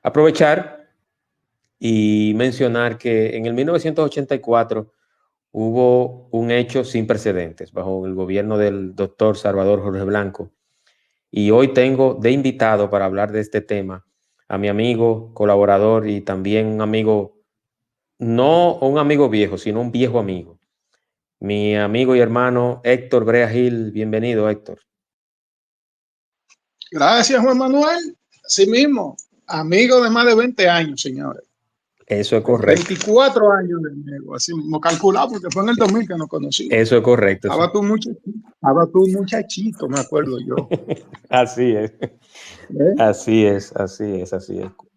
aprovechar y mencionar que en el 1984 hubo un hecho sin precedentes bajo el gobierno del doctor Salvador Jorge Blanco. Y hoy tengo de invitado para hablar de este tema a mi amigo, colaborador y también un amigo, no un amigo viejo, sino un viejo amigo. Mi amigo y hermano Héctor Brea Gil. Bienvenido, Héctor. Gracias, Juan Manuel. Así mismo, amigo de más de 20 años, señores. Eso es correcto. 24 años de amigo, así mismo calculado, porque fue en el 2000 que nos conocimos. Eso es correcto. Estaba tú muchachito, me acuerdo yo. Así es. Así es.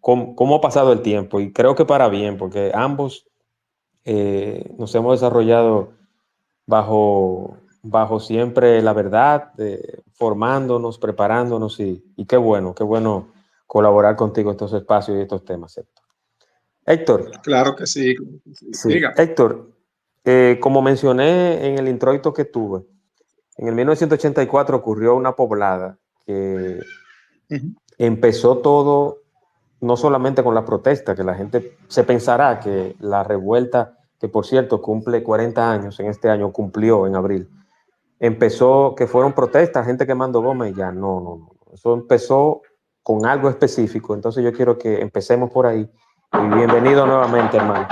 ¿Cómo ha pasado el tiempo? Y creo que para bien, porque ambos nos hemos desarrollado bajo siempre la verdad, formándonos, preparándonos y qué bueno colaborar contigo en estos espacios y estos temas, Héctor. Claro que sí. Sí. Héctor, como mencioné en el introito que tuve, en el 1984 ocurrió una poblada que empezó todo no solamente con la protesta, que la gente se pensará que la revuelta, que por cierto cumple 40 años en este año, cumplió en abril, empezó que fueron protestas, gente quemando gomas y ya, no. Eso empezó con algo específico, entonces yo quiero que empecemos por ahí. Y bienvenido nuevamente, hermano.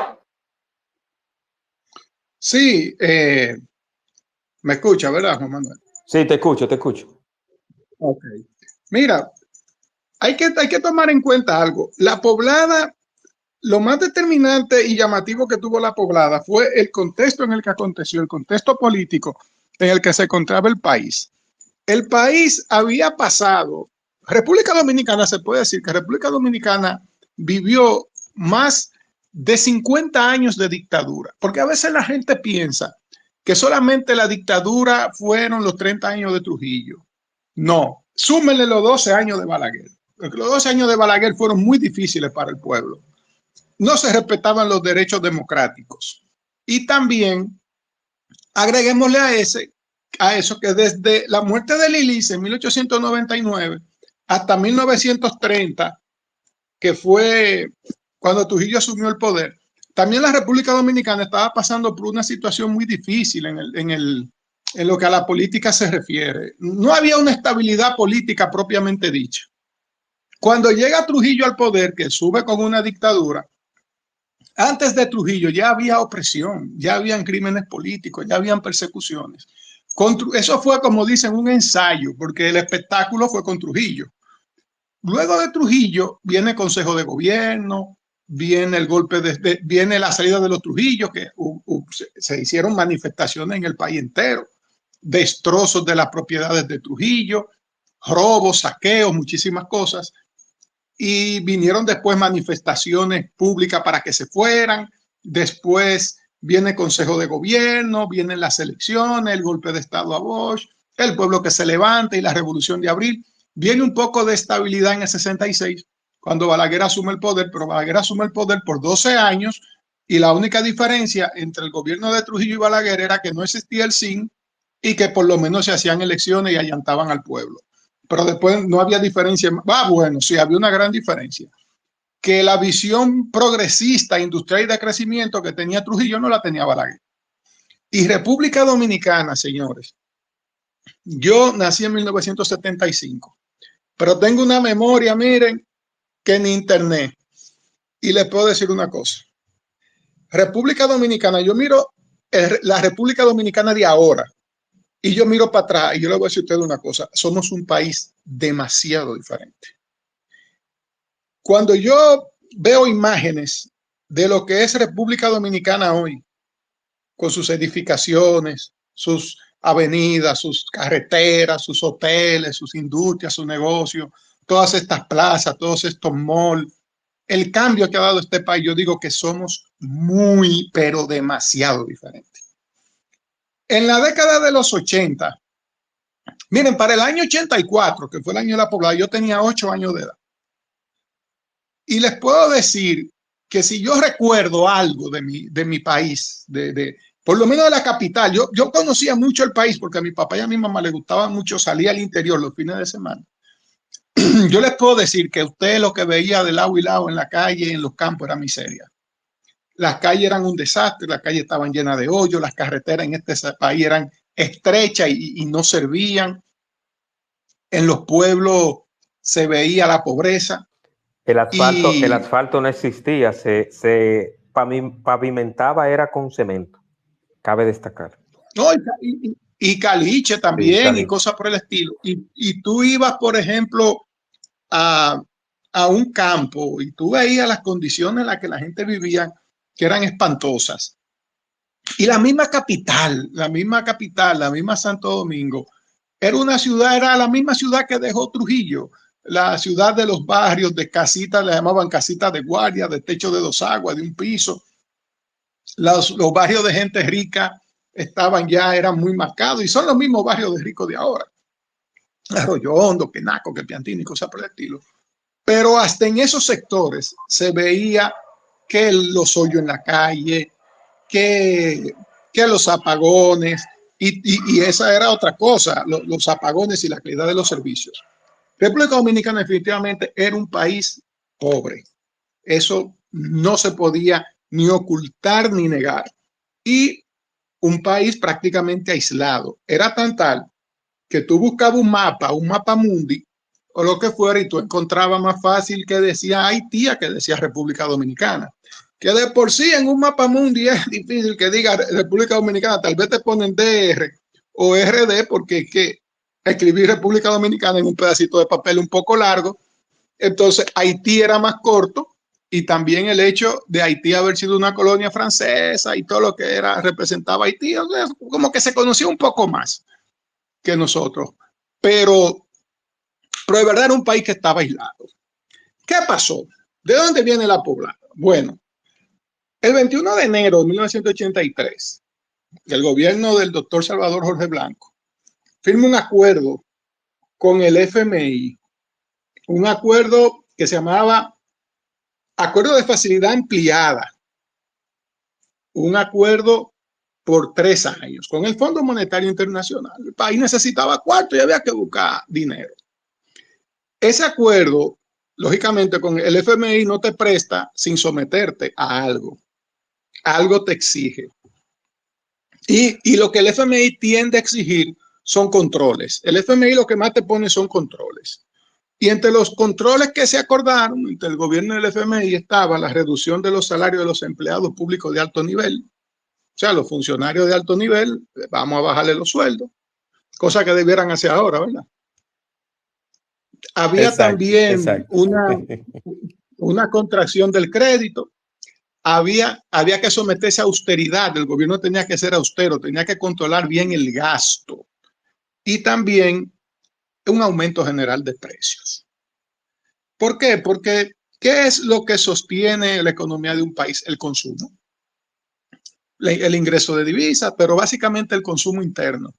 Sí, me escucha, ¿verdad, Juan Manuel? Sí, te escucho. Ok. Mira, hay que tomar en cuenta algo. La poblada, lo más determinante y llamativo que tuvo la poblada fue el contexto en el que aconteció, el contexto político en el que se encontraba el país. El país había pasado, República Dominicana, se puede decir que República Dominicana vivió más de 50 años de dictadura, porque a veces la gente piensa que solamente la dictadura fueron los 30 años de Trujillo. No, súmenle los 12 años de Balaguer, porque los 12 años de Balaguer fueron muy difíciles para el pueblo. No se respetaban los derechos democráticos. Y también agreguémosle a eso que desde la muerte de Lilice en 1899 hasta 1930, que fue cuando Trujillo asumió el poder, también la República Dominicana estaba pasando por una situación muy difícil en lo que a la política se refiere. No había una estabilidad política propiamente dicha. Cuando llega Trujillo al poder, que sube con una dictadura, antes de Trujillo ya había opresión, ya habían crímenes políticos, ya habían persecuciones. Eso fue, como dicen, un ensayo, porque el espectáculo fue con Trujillo. Luego de Trujillo viene el Consejo de Gobierno, viene el golpe viene la salida de los Trujillos, que se hicieron manifestaciones en el país entero, destrozos de las propiedades de Trujillo, robos, saqueos, muchísimas cosas. Y vinieron después manifestaciones públicas para que se fueran. Después viene el Consejo de Gobierno, vienen las elecciones, el golpe de Estado a Bosch, el pueblo que se levanta y la Revolución de Abril. Viene un poco de estabilidad en el 66, cuando Balaguer asume el poder, pero Balaguer asume el poder por 12 años y la única diferencia entre el gobierno de Trujillo y Balaguer era que no existía el SIN y que por lo menos se hacían elecciones y allantaban al pueblo. Pero después no había diferencia. Bueno, sí, había una gran diferencia. Que la visión progresista, industrial y de crecimiento que tenía Trujillo no la tenía Balaguer. Y República Dominicana, señores, yo nací en 1975, pero tengo una memoria, miren, que ni internet. Y les puedo decir una cosa. República Dominicana, yo miro la República Dominicana de ahora, y yo miro para atrás y yo le voy a decir a ustedes una cosa, somos un país demasiado diferente. Cuando yo veo imágenes de lo que es República Dominicana hoy, con sus edificaciones, sus avenidas, sus carreteras, sus hoteles, sus industrias, sus negocios, todas estas plazas, todos estos malls, el cambio que ha dado este país, yo digo que somos muy, pero demasiado diferentes. En la década de los 80, miren, para el año 84, que fue el año de la poblada, yo tenía 8 años de edad. Y les puedo decir que si yo recuerdo algo de mi país, por lo menos de la capital, yo conocía mucho el país porque a mi papá y a mi mamá les gustaba mucho salir al interior los fines de semana. yo les puedo decir que usted lo que veía de lado y lado en la calle, en los campos, era miseria. Las calles eran un desastre, las calles estaban llenas de hoyos, las carreteras en este país eran estrechas y no servían. En los pueblos se veía la pobreza. El asfalto no existía, se pavimentaba, era con cemento, cabe destacar. No, y caliche también, sí, caliche, y cosas por el estilo. Y tú ibas, por ejemplo, a un campo y tú veías las condiciones en las que la gente vivía, que eran espantosas. Y la misma capital, la misma Santo Domingo, era la misma ciudad que dejó Trujillo, la ciudad de los barrios, de casitas, le llamaban casitas de guardia, de techo de 2 aguas, de un piso. Los barrios de gente rica eran muy marcados y son los mismos barrios de ricos de ahora. Arroyo Hondo, que Naco, que Piantini, cosas por el estilo. Pero hasta en esos sectores se veía que los hoyos en la calle, que los apagones, y esa era otra cosa, los apagones y la calidad de los servicios. República Dominicana definitivamente era un país pobre. Eso no se podía ni ocultar ni negar. Y un país prácticamente aislado. Era tan tal que tú buscabas un mapa mundi, o lo que fuera, y tú encontrabas más fácil que decía Haití a que decía República Dominicana. Que de por sí en un mapa mundi es difícil que diga República Dominicana, tal vez te ponen DR o RD, porque es que escribir República Dominicana en un pedacito de papel un poco largo. Entonces Haití era más corto, y también el hecho de Haití haber sido una colonia francesa y todo lo que representaba Haití, o sea, como que se conocía un poco más que nosotros, pero de verdad era un país que estaba aislado. ¿Qué pasó? ¿De dónde viene la poblada? Bueno, el 21 de enero de 1983, el gobierno del doctor Salvador Jorge Blanco firma un acuerdo con el FMI, un acuerdo que se llamaba Acuerdo de Facilidad Ampliada, un acuerdo por 3 años con el Fondo Monetario Internacional. El país necesitaba cuarto y había que buscar dinero. Ese acuerdo, lógicamente, con el FMI no te presta sin someterte a algo. Algo te exige. Y lo que el FMI tiende a exigir son controles. El FMI lo que más te pone son controles. Y entre los controles que se acordaron entre el gobierno y el FMI estaba la reducción de los salarios de los empleados públicos de alto nivel. O sea, los funcionarios de alto nivel, vamos a bajarle los sueldos, cosa que debieran hacer ahora, ¿verdad? Había también una contracción del crédito. Había que someterse a austeridad. El gobierno tenía que ser austero, tenía que controlar bien el gasto. Y también un aumento general de precios. ¿Por qué? Porque ¿qué es lo que sostiene la economía de un país? El consumo. El ingreso de divisas, pero básicamente el consumo interno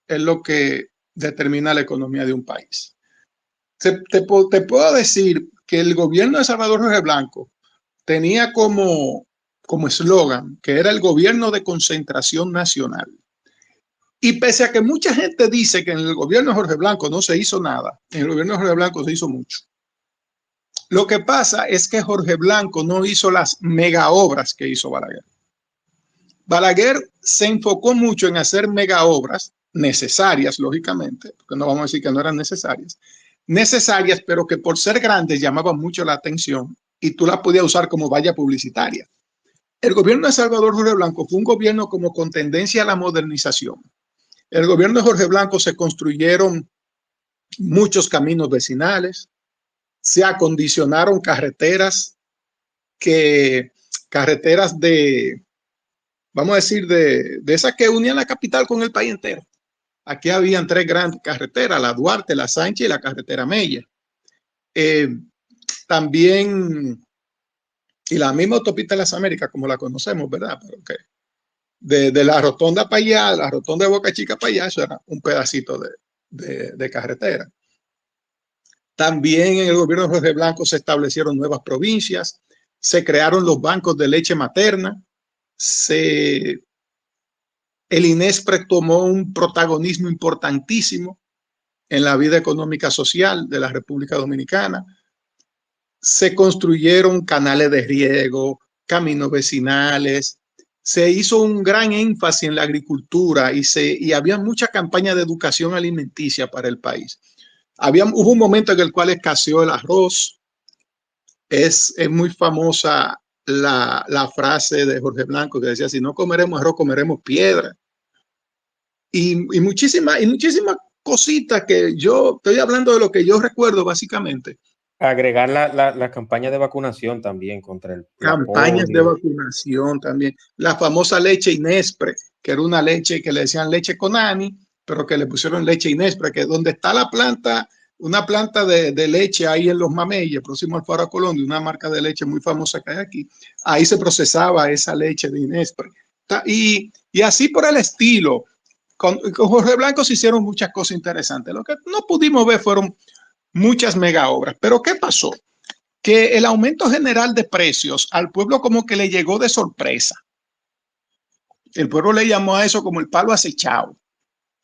es lo que determina la economía de un país. Te puedo decir que el gobierno de Salvador Jorge Blanco tenía como eslogan que era el gobierno de concentración nacional. Y pese a que mucha gente dice que en el gobierno de Jorge Blanco no se hizo nada, en el gobierno de Jorge Blanco se hizo mucho. Lo que pasa es que Jorge Blanco no hizo las mega obras que hizo Balaguer. Balaguer se enfocó mucho en hacer mega obras necesarias, lógicamente, porque no vamos a decir que no eran necesarias, pero que por ser grandes llamaban mucho la atención y tú las podías usar como valla publicitaria. El gobierno de Salvador Jorge Blanco fue un gobierno como con tendencia a la modernización. El gobierno de Jorge Blanco se construyeron muchos caminos vecinales, se acondicionaron carreteras vamos a decir, de esas que unían la capital con el país entero. Aquí habían 3 grandes carreteras, la Duarte, la Sánchez y la carretera Mella. También, y la misma autopista de las Américas, como la conocemos, ¿verdad? Pero okay. De la rotonda para allá, la rotonda de Boca Chica para allá, eso era un pedacito de carretera. También en el gobierno de Jorge Blanco se establecieron nuevas provincias, se crearon los bancos de leche materna, el INESPRE tomó un protagonismo importantísimo en la vida económica social de la República Dominicana. Se construyeron canales de riego, caminos vecinales, se hizo un gran énfasis en la agricultura y había mucha campaña de educación alimenticia para el país. Hubo un momento en el cual escaseó el arroz. Es muy famosa la frase de Jorge Blanco que decía, si no comeremos arroz, comeremos piedra. Y muchísimas cositas que yo estoy hablando de lo que yo recuerdo básicamente. Agregar la campaña de vacunación también contra el campañas polio. De vacunación también. La famosa leche Inespre, que era una leche que le decían leche Conani, pero que le pusieron leche Inespre, que donde está la planta, una planta de leche ahí en Los Mameyes, próximo al Faro Colón, de una marca de leche muy famosa que hay aquí, ahí se procesaba esa leche de Inespre. Y así por el estilo. Con Jorge Blanco se hicieron muchas cosas interesantes. Lo que no pudimos ver fueron muchas mega obras. Pero ¿qué pasó? Que el aumento general de precios al pueblo como que le llegó de sorpresa. El pueblo le llamó a eso como el palo acechado.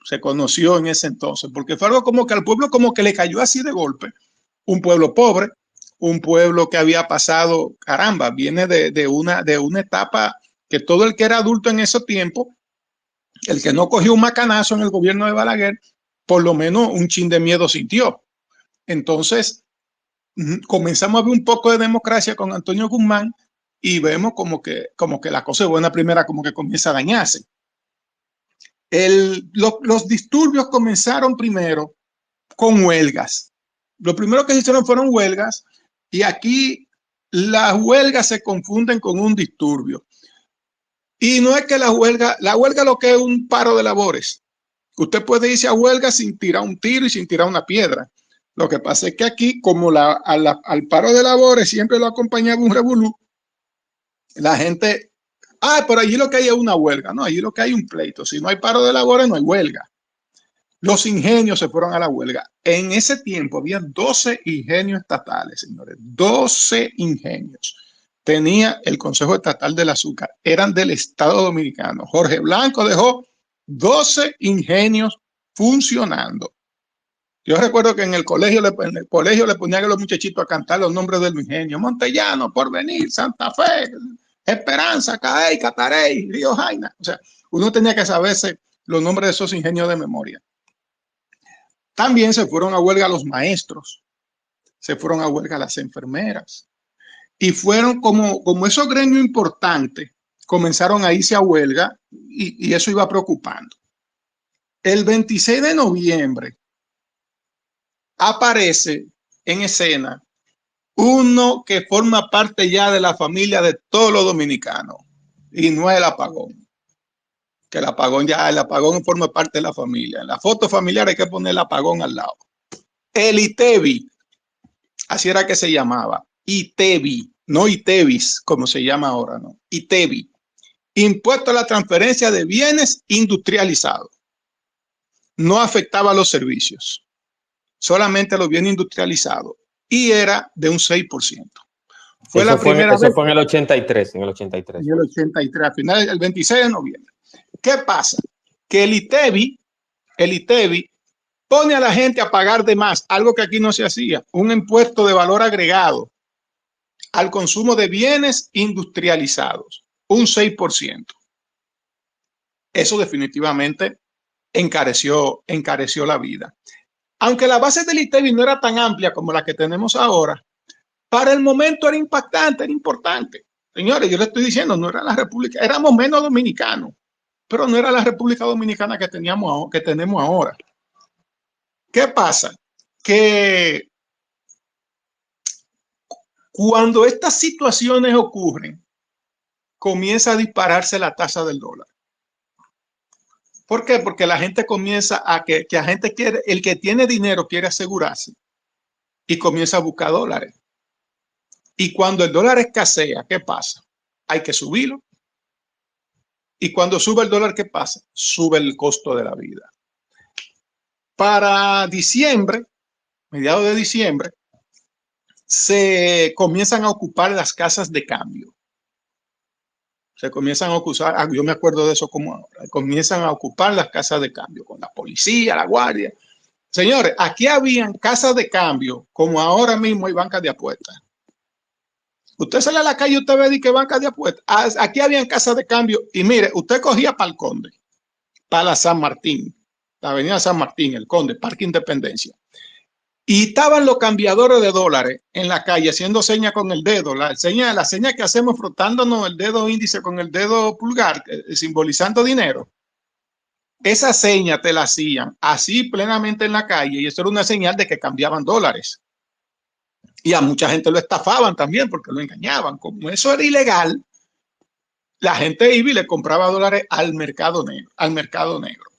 Se conoció en ese entonces, porque fue algo como que al pueblo como que le cayó así de golpe. Un pueblo pobre, un pueblo que había pasado, caramba, viene de una etapa que todo el que era adulto en ese tiempo, el que no cogió un macanazo en el gobierno de Balaguer, por lo menos un chin de miedo sintió. Entonces, comenzamos a ver un poco de democracia con Antonio Guzmán y vemos como que la cosa de buena primera como que comienza a dañarse. Los disturbios comenzaron primero con huelgas. Lo primero que se hicieron fueron huelgas y aquí las huelgas se confunden con un disturbio. Y no es que la huelga lo que es un paro de labores. Usted puede irse a huelga sin tirar un tiro y sin tirar una piedra. Lo que pasa es que aquí, como al paro de labores siempre lo acompañaba un revolú, la gente, pero allí lo que hay es una huelga. No, allí lo que hay es un pleito. Si no hay paro de labores, no hay huelga. Los ingenios se fueron a la huelga. En ese tiempo había 12 ingenios estatales, señores. 12 ingenios. Tenía el Consejo Estatal del Azúcar. Eran del Estado Dominicano. Jorge Blanco dejó 12 ingenios funcionando. Yo recuerdo que en el colegio le ponían a los muchachitos a cantar los nombres del ingenio. Montellano, Porvenir, Santa Fe, Esperanza, Caey, Catarey, Río Jaina. O sea, uno tenía que saberse los nombres de esos ingenios de memoria. También se fueron a huelga los maestros, se fueron a huelga las enfermeras. Y fueron como esos gremios importantes, comenzaron a irse a huelga y eso iba preocupando. El 26 de noviembre, aparece en escena uno que forma parte ya de la familia de todos los dominicanos y no es el apagón. Que el apagón forma parte de la familia. En la foto familiar hay que poner el apagón al lado. El ITEVI, así era que se llamaba, ITEVI, no ITEVIS como se llama ahora, no, ITEVI, impuesto a la transferencia de bienes industrializados. No afectaba a los servicios, solamente los bienes industrializados y era de un 6%. Fue la primera vez. Eso fue en el 83, En el 83, a finales del 26 de noviembre. ¿Qué pasa? Que el ITEVI pone a la gente a pagar de más, algo que aquí no se hacía, un impuesto de valor agregado al consumo de bienes industrializados, un 6%. Eso definitivamente encareció la vida. Aunque la base del ITEVI no era tan amplia como la que tenemos ahora, para el momento era impactante, era importante. Señores, yo le estoy diciendo, no era la República, éramos menos dominicanos, pero no era la República Dominicana que tenemos ahora. ¿Qué pasa? Que cuando estas situaciones ocurren, comienza a dispararse la tasa del dólar. ¿Por qué? Porque la gente comienza que la gente quiere, el que tiene dinero quiere asegurarse y comienza a buscar dólares. Y cuando el dólar escasea, ¿qué pasa? Hay que subirlo. Y cuando sube el dólar, ¿qué pasa? Sube el costo de la vida. Para diciembre, mediados de diciembre, se comienzan a ocupar las casas de cambio. Se comienzan a ocupar, yo me acuerdo de eso como ahora, comienzan a ocupar las casas de cambio con la policía, la guardia. Señores, aquí habían casas de cambio, como ahora mismo hay bancas de apuestas. Usted sale a la calle y usted ve que bancas de apuestas. Aquí habían casas de cambio y mire, usted cogía para el Conde, para la San Martín, la avenida San Martín, el Conde, Parque Independencia. Y estaban los cambiadores de dólares en la calle haciendo señas con el dedo, la seña que hacemos frotándonos el dedo índice con el dedo pulgar, simbolizando dinero. Esa seña te la hacían así plenamente en la calle y eso era una señal de que cambiaban dólares. Y a mucha gente lo estafaban también porque lo engañaban. Como eso era ilegal, la gente iba y le compraba dólares al mercado negro.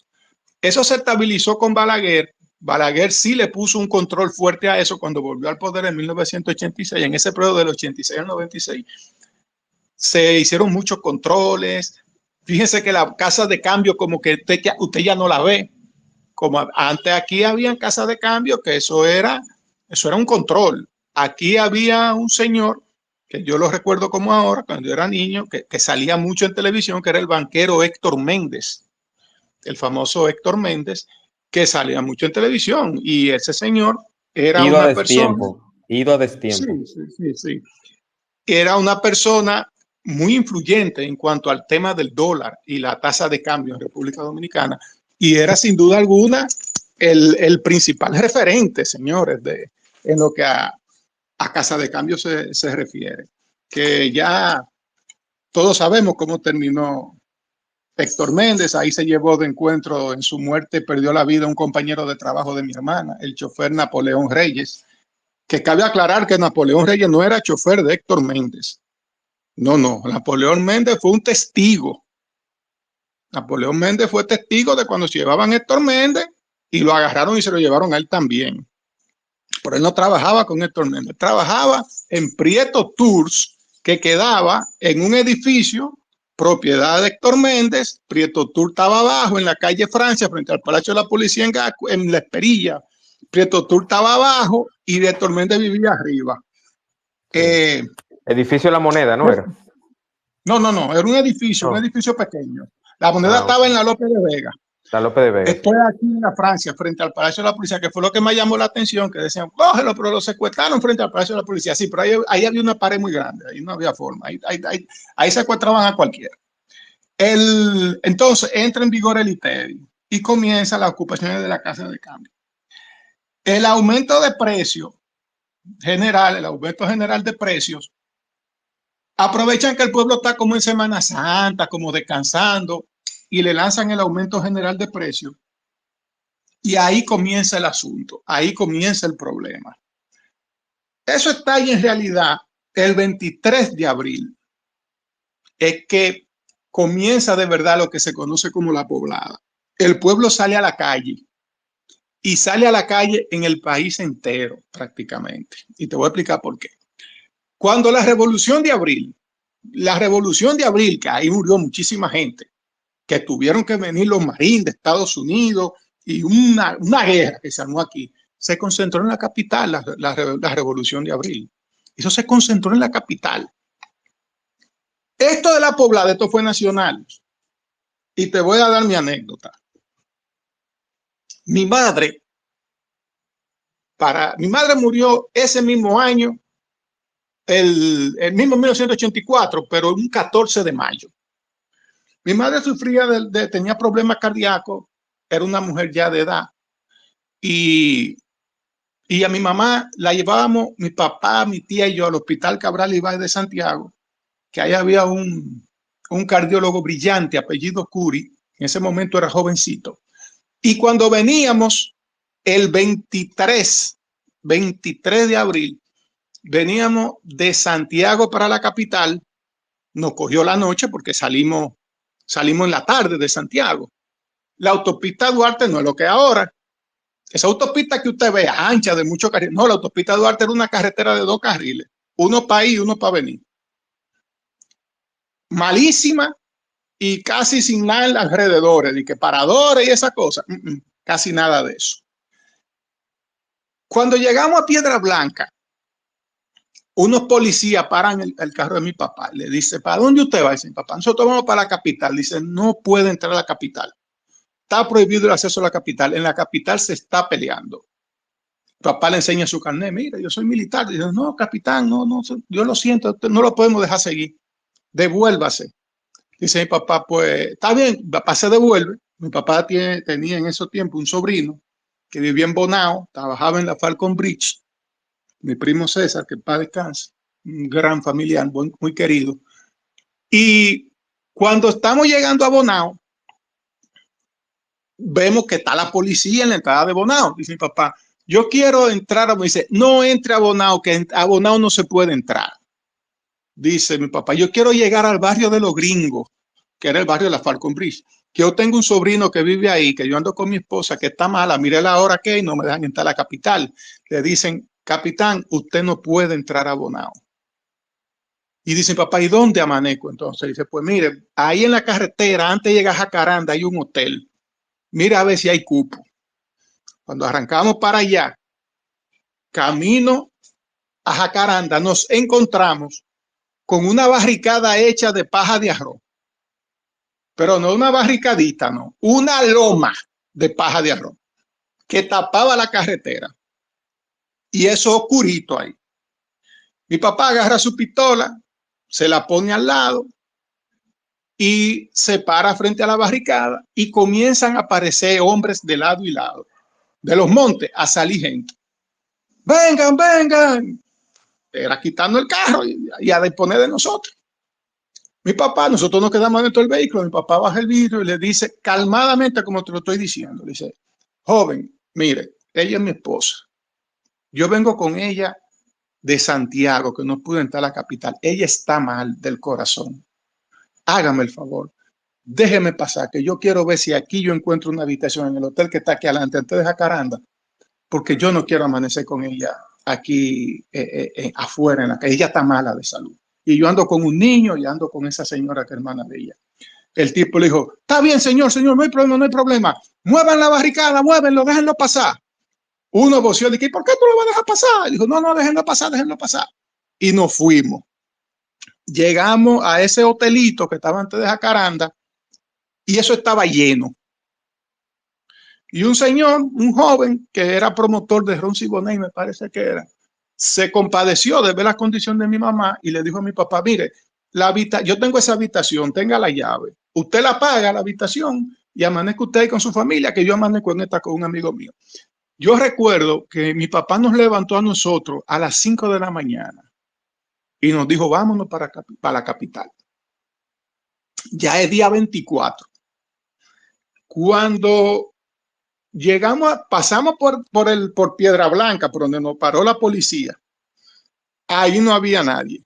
Eso se estabilizó con Balaguer. Balaguer sí le puso un control fuerte a eso cuando volvió al poder en 1986. En ese periodo del 86 al 96 se hicieron muchos controles. Fíjense que la casa de cambio como que usted ya no la ve. Como antes aquí habían casas de cambio que eso era un control. Aquí había un señor que yo lo recuerdo como ahora, cuando yo era niño, que salía mucho en televisión, que era el banquero Héctor Méndez, el famoso Héctor Méndez, que salía mucho en televisión. Y ese señor era una persona. Ido a destiempo. Sí. Era una persona muy influyente en cuanto al tema del dólar y la tasa de cambio en República Dominicana. Y era sin duda alguna el principal referente, señores, en lo que a casa de cambio se refiere. Que ya todos sabemos cómo terminó Héctor Méndez. Ahí se llevó de encuentro, en su muerte perdió la vida un compañero de trabajo de mi hermana, el chofer Napoleón Reyes, que cabe aclarar que Napoleón Reyes no era chofer de Héctor Méndez. No, Napoleón Méndez fue un testigo. Napoleón Méndez fue testigo de cuando se llevaban a Héctor Méndez y lo agarraron y se lo llevaron a él también. Pero él no trabajaba con Héctor Méndez, trabajaba en Prieto Tours, que quedaba en un edificio propiedad de Héctor Méndez. Prieto Tours estaba abajo en la calle Francia, frente al Palacio de la Policía en La Esperilla. Prieto Tours estaba abajo y Héctor Méndez vivía arriba. Edificio La Moneda, ¿no era? No, era un edificio pequeño. La Moneda estaba en la López de Vega. La López de Vega. Estoy aquí en la Francia, frente al Palacio de la Policía, que fue lo que me llamó la atención, que decían, cógelo, pero lo secuestraron frente al Palacio de la Policía. Sí, pero ahí había una pared muy grande, ahí no había forma, ahí secuestraban a cualquiera. Entonces entra en vigor el ITEVI y comienza la ocupación de la casa de cambio. El aumento de precios general, el aumento general de precios, aprovechan que el pueblo está como en Semana Santa, como descansando, y le lanzan el aumento general de precios. Y ahí comienza el asunto, ahí comienza el problema. Eso está ahí en realidad el 23 de abril. Es que comienza de verdad lo que se conoce como la poblada. El pueblo sale a la calle y sale a la calle en el país entero prácticamente. Y te voy a explicar por qué. Cuando la Revolución de Abril, que ahí murió muchísima gente, que tuvieron que venir los marines de Estados Unidos y una guerra que se armó aquí, se concentró en la capital, la Revolución de Abril. Eso se concentró en la capital. Esto de la poblada, esto fue nacional. Y te voy a dar mi anécdota. Mi madre murió ese mismo año, el mismo 1984, pero un 14 de mayo. Mi madre sufría tenía problemas cardíacos, era una mujer ya de edad. Y a mi mamá la llevábamos, mi papá, mi tía y yo, al Hospital Cabral Ibáez de Santiago, que ahí había un cardiólogo brillante, apellido Curi, en ese momento era jovencito. Y cuando veníamos, el 23 de abril, veníamos de Santiago para la capital, nos cogió la noche porque salimos en la tarde de Santiago. La autopista Duarte no es lo que es ahora. Esa autopista que usted ve ancha de muchos carriles. No, la autopista Duarte era una carretera de 2 carriles. Uno para ir y uno para venir. Malísima y casi sin nada alrededor. De que paradores y esa cosa. Casi nada de eso. Cuando llegamos a Piedra Blanca, unos policías paran el carro de mi papá. Le dice, ¿para dónde usted va? Dice, papá, nosotros vamos para la capital. Dice, no puede entrar a la capital. está prohibido el acceso a la capital. En la capital se está peleando. Papá le enseña su carnet. Mira, yo soy militar. Dice, no, capitán, no, yo lo siento, no lo podemos dejar seguir. Devuélvase. Dice mi papá, pues está bien, papá se devuelve. Mi papá tenía en ese tiempo un sobrino que vivía en Bonao, trabajaba en la Falcon Bridge. Mi primo César, que paz descanse, un gran familiar, muy querido. Y cuando estamos llegando a Bonao, vemos que está la policía en la entrada de Bonao. Dice mi papá, yo quiero entrar. Me dice, no entre a Bonao, que a Bonao no se puede entrar. Dice mi papá, yo quiero llegar al barrio de los gringos, que era el barrio de la Falcon Bridge. Que yo tengo un sobrino que vive ahí, que yo ando con mi esposa, que está mala, mire la hora que hay, no me dejan entrar a la capital. Le dicen, capitán, usted no puede entrar a Bonao. Y dice mi papá, ¿y dónde amanezco? Entonces dice, pues mire, ahí en la carretera, antes de llegar a Jacaranda, hay un hotel. Mira a ver si hay cupo. Cuando arrancamos para allá, camino a Jacaranda, nos encontramos con una barricada hecha de paja de arroz. Pero no una barricadita, no. Una loma de paja de arroz que tapaba la carretera. Y eso oscurito ahí. Mi papá agarra su pistola, se la pone al lado y se para frente a la barricada y comienzan a aparecer hombres de lado y lado de los montes a salir gente. Vengan, vengan. Era quitando el carro y a disponer de nosotros. Mi papá, nosotros nos quedamos dentro del vehículo, mi papá baja el vidrio y le dice calmadamente, como te lo estoy diciendo, le dice, joven, mire, ella es mi esposa. Yo vengo con ella de Santiago, que no pude entrar a la capital. Ella está mal del corazón. Hágame el favor, déjeme pasar, que yo quiero ver si aquí yo encuentro una habitación en el hotel que está aquí adelante, antes de Jacaranda, porque yo no quiero amanecer con ella aquí afuera en la calle. Ella está mala de salud. Y yo ando con un niño y ando con esa señora que es hermana de ella. El tipo le dijo, está bien, señor, no hay problema, no hay problema. Muevan la barricada, muévenlo, déjenlo pasar. Uno voció, dije, ¿por qué tú lo vas a dejar pasar? Y dijo, no, déjenlo pasar, déjenlo pasar. Y nos fuimos. Llegamos a ese hotelito que estaba antes de Jacaranda y eso estaba lleno. Y un señor, un joven que era promotor de Ron Siboney, me parece que era, se compadeció de ver la condición de mi mamá y le dijo a mi papá, mire, yo tengo esa habitación, tenga la llave. Usted la paga, la habitación, y amanezca usted ahí con su familia, que yo amanezco en esta con un amigo mío. Yo recuerdo que mi papá nos levantó a nosotros a las 5 de la mañana y nos dijo, vámonos para la capital. Ya es día 24. Cuando pasamos por Piedra Blanca, por donde nos paró la policía, ahí no había nadie.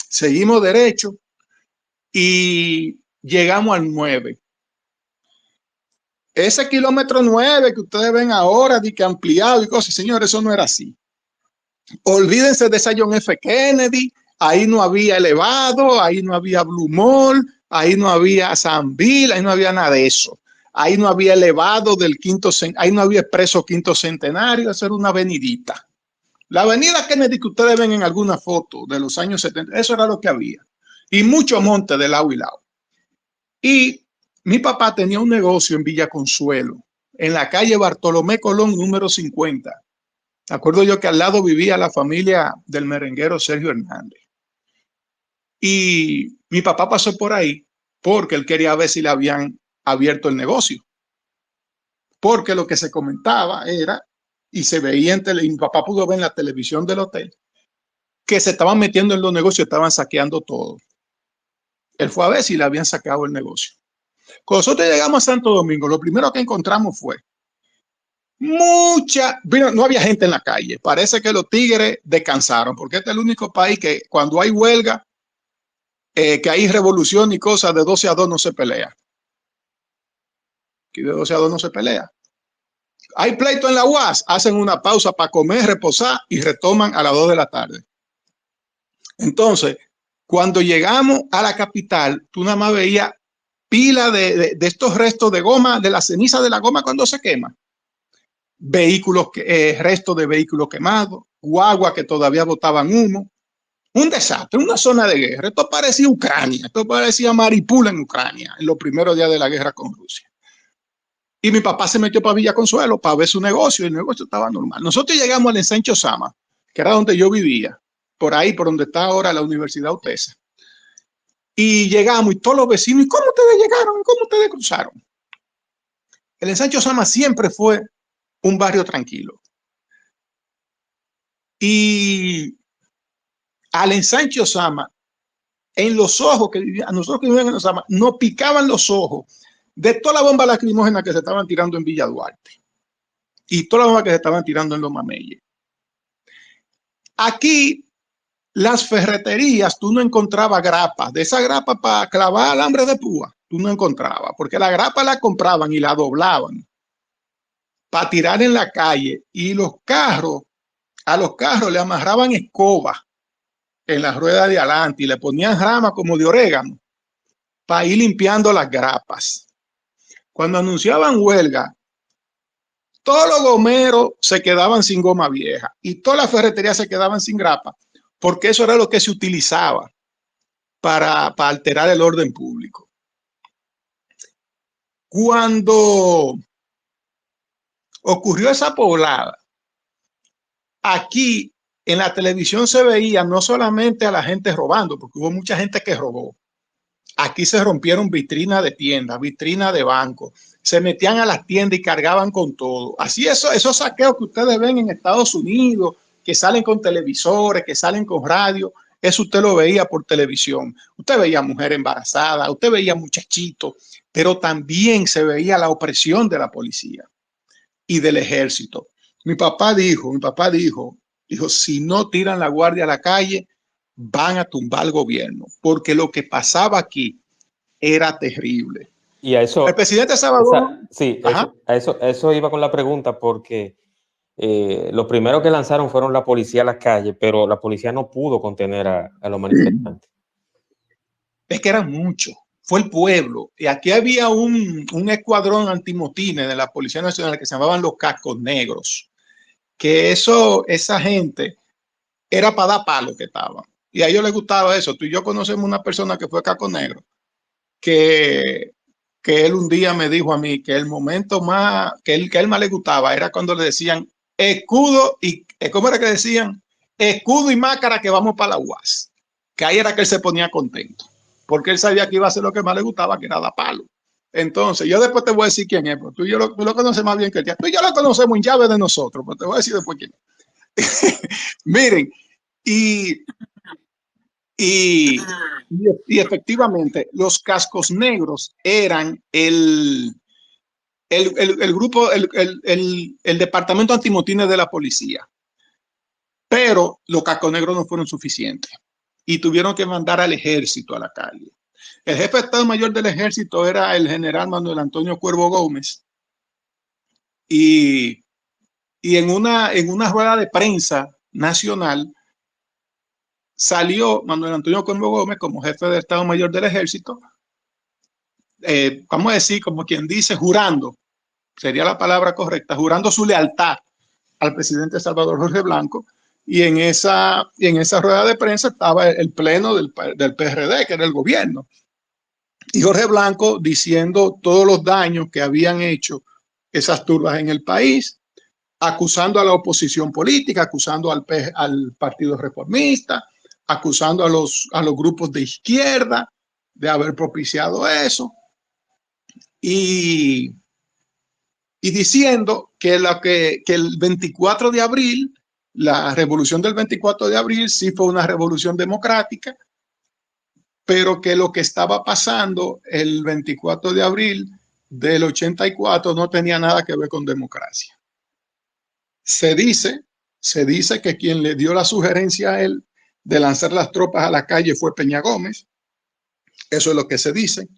Seguimos derecho y llegamos al 9. Ese kilómetro 9 que ustedes ven ahora, de que ampliado y cosas, señores, eso no era así. Olvídense de esa John F. Kennedy, ahí no había elevado, ahí no había Blue Mall, ahí no había Sanville, ahí no había nada de eso. Ahí no había elevado ahí no había expreso quinto centenario, eso era una avenidita. La avenida Kennedy que ustedes ven en alguna foto de los años 70, eso era lo que había. Y mucho monte de lado y lado. Y mi papá tenía un negocio en Villa Consuelo, en la calle Bartolomé Colón, número 50. Me acuerdo yo que al lado vivía la familia del merenguero Sergio Hernández. Y mi papá pasó por ahí porque él quería ver si le habían abierto el negocio. Porque lo que se comentaba era, y se veía y mi papá pudo ver en la televisión del hotel, que se estaban metiendo en los negocios, estaban saqueando todo. Él fue a ver si le habían sacado el negocio. Cuando nosotros llegamos a Santo Domingo, lo primero que encontramos fue no había gente en la calle. Parece que los tigres descansaron, porque este es el único país que cuando hay huelga, que hay revolución y cosas, de 12 a 2 no se pelea. Aquí de 12 a 2 no se pelea. Hay pleito en la UAS, hacen una pausa para comer, reposar y retoman a las 2 de la tarde. Entonces, cuando llegamos a la capital, tú nada más veías pila de estos restos de goma, de la ceniza de la goma cuando se quema. Restos de vehículos quemados, guaguas que todavía botaban humo. Un desastre, una zona de guerra. Esto parecía Ucrania, esto parecía Mariupol en Ucrania, en los primeros días de la guerra con Rusia. Y mi papá se metió para Villa Consuelo para ver su negocio, y el negocio estaba normal. Nosotros llegamos al ensanche Osama, que era donde yo vivía, por ahí, por donde está ahora la Universidad UTESA. Y llegamos y todos los vecinos, ¿y cómo ustedes llegaron? ¿Y cómo ustedes cruzaron? El ensanche Osama siempre fue un barrio tranquilo. Y al ensanche Osama, en los ojos que vivían, a nosotros que vivíamos en Osama, nos picaban los ojos de toda la bomba lacrimógena que se estaban tirando en Villa Duarte y todas las bombas que se estaban tirando en Los Mameyes. Aquí, las ferreterías, tú no encontrabas grapas. De esa grapa para clavar alambre de púa, tú no encontrabas, porque la grapa la compraban y la doblaban para tirar en la calle, y los carros, a los carros le amarraban escobas en la rueda de adelante y le ponían ramas como de orégano para ir limpiando las grapas. Cuando anunciaban huelga, todos los gomeros se quedaban sin goma vieja y todas las ferreterías se quedaban sin grapa, porque eso era lo que se utilizaba para alterar el orden público. Cuando ocurrió esa poblada, aquí en la televisión se veía no solamente a la gente robando, porque hubo mucha gente que robó. Aquí se rompieron vitrinas de tiendas, vitrinas de bancos, se metían a las tiendas y cargaban con todo. Así esos saqueos que ustedes ven en Estados Unidos, que salen con televisores, que salen con radio, eso usted lo veía por televisión. Usted veía mujer embarazada, usted veía muchachitos, pero también se veía la opresión de la policía y del ejército. Mi papá dijo, si no tiran la guardia a la calle, van a tumbar el gobierno, porque lo que pasaba aquí era terrible. Y a eso, el presidente Salvador, sí, eso iba con la pregunta, porque lo primero que lanzaron fueron la policía a las calles, pero la policía no pudo contener a los manifestantes. Es que eran muchos, fue el pueblo. Y aquí había un escuadrón antimotines de la Policía Nacional que se llamaban los Cascos Negros, que esa gente era para dar palo que estaban. Y a ellos les gustaba eso. Tú y yo conocemos una persona que fue Casco Negro, que él un día me dijo a mí que el momento más que él más le gustaba era cuando le decían escudo y ¿cómo era que decían? Escudo y máscara que vamos para la UAS. Que ahí era que él se ponía contento, porque él sabía que iba a hacer lo que más le gustaba, que era dar palo. Entonces, yo después te voy a decir quién es, pero tú lo conoces más bien que el día. Tú y yo lo conocemos en llave de nosotros, pero te voy a decir después quién es. Miren, y efectivamente, los Cascos Negros eran el grupo, el departamento antimotines de la policía. Pero los Cascos Negros no fueron suficientes y tuvieron que mandar al ejército a la calle. El jefe de Estado Mayor del Ejército era el general Manuel Antonio Cuervo Gómez. Y en una rueda de prensa nacional, salió Manuel Antonio Cuervo Gómez como jefe de Estado Mayor del Ejército, vamos a decir, como quien dice, jurando, sería la palabra correcta, jurando su lealtad al presidente Salvador Jorge Blanco, y en esa rueda de prensa estaba el pleno del PRD, que era el gobierno, y Jorge Blanco diciendo todos los daños que habían hecho esas turbas en el país, acusando a la oposición política, acusando al Partido Reformista, acusando a los grupos de izquierda de haber propiciado eso, y diciendo que el 24 de abril, la revolución del 24 de abril sí fue una revolución democrática, pero que lo que estaba pasando el 24 de abril del 84 no tenía nada que ver con democracia. Se dice que quien le dio la sugerencia a él de lanzar las tropas a la calle fue Peña Gómez. Eso es lo que se dice.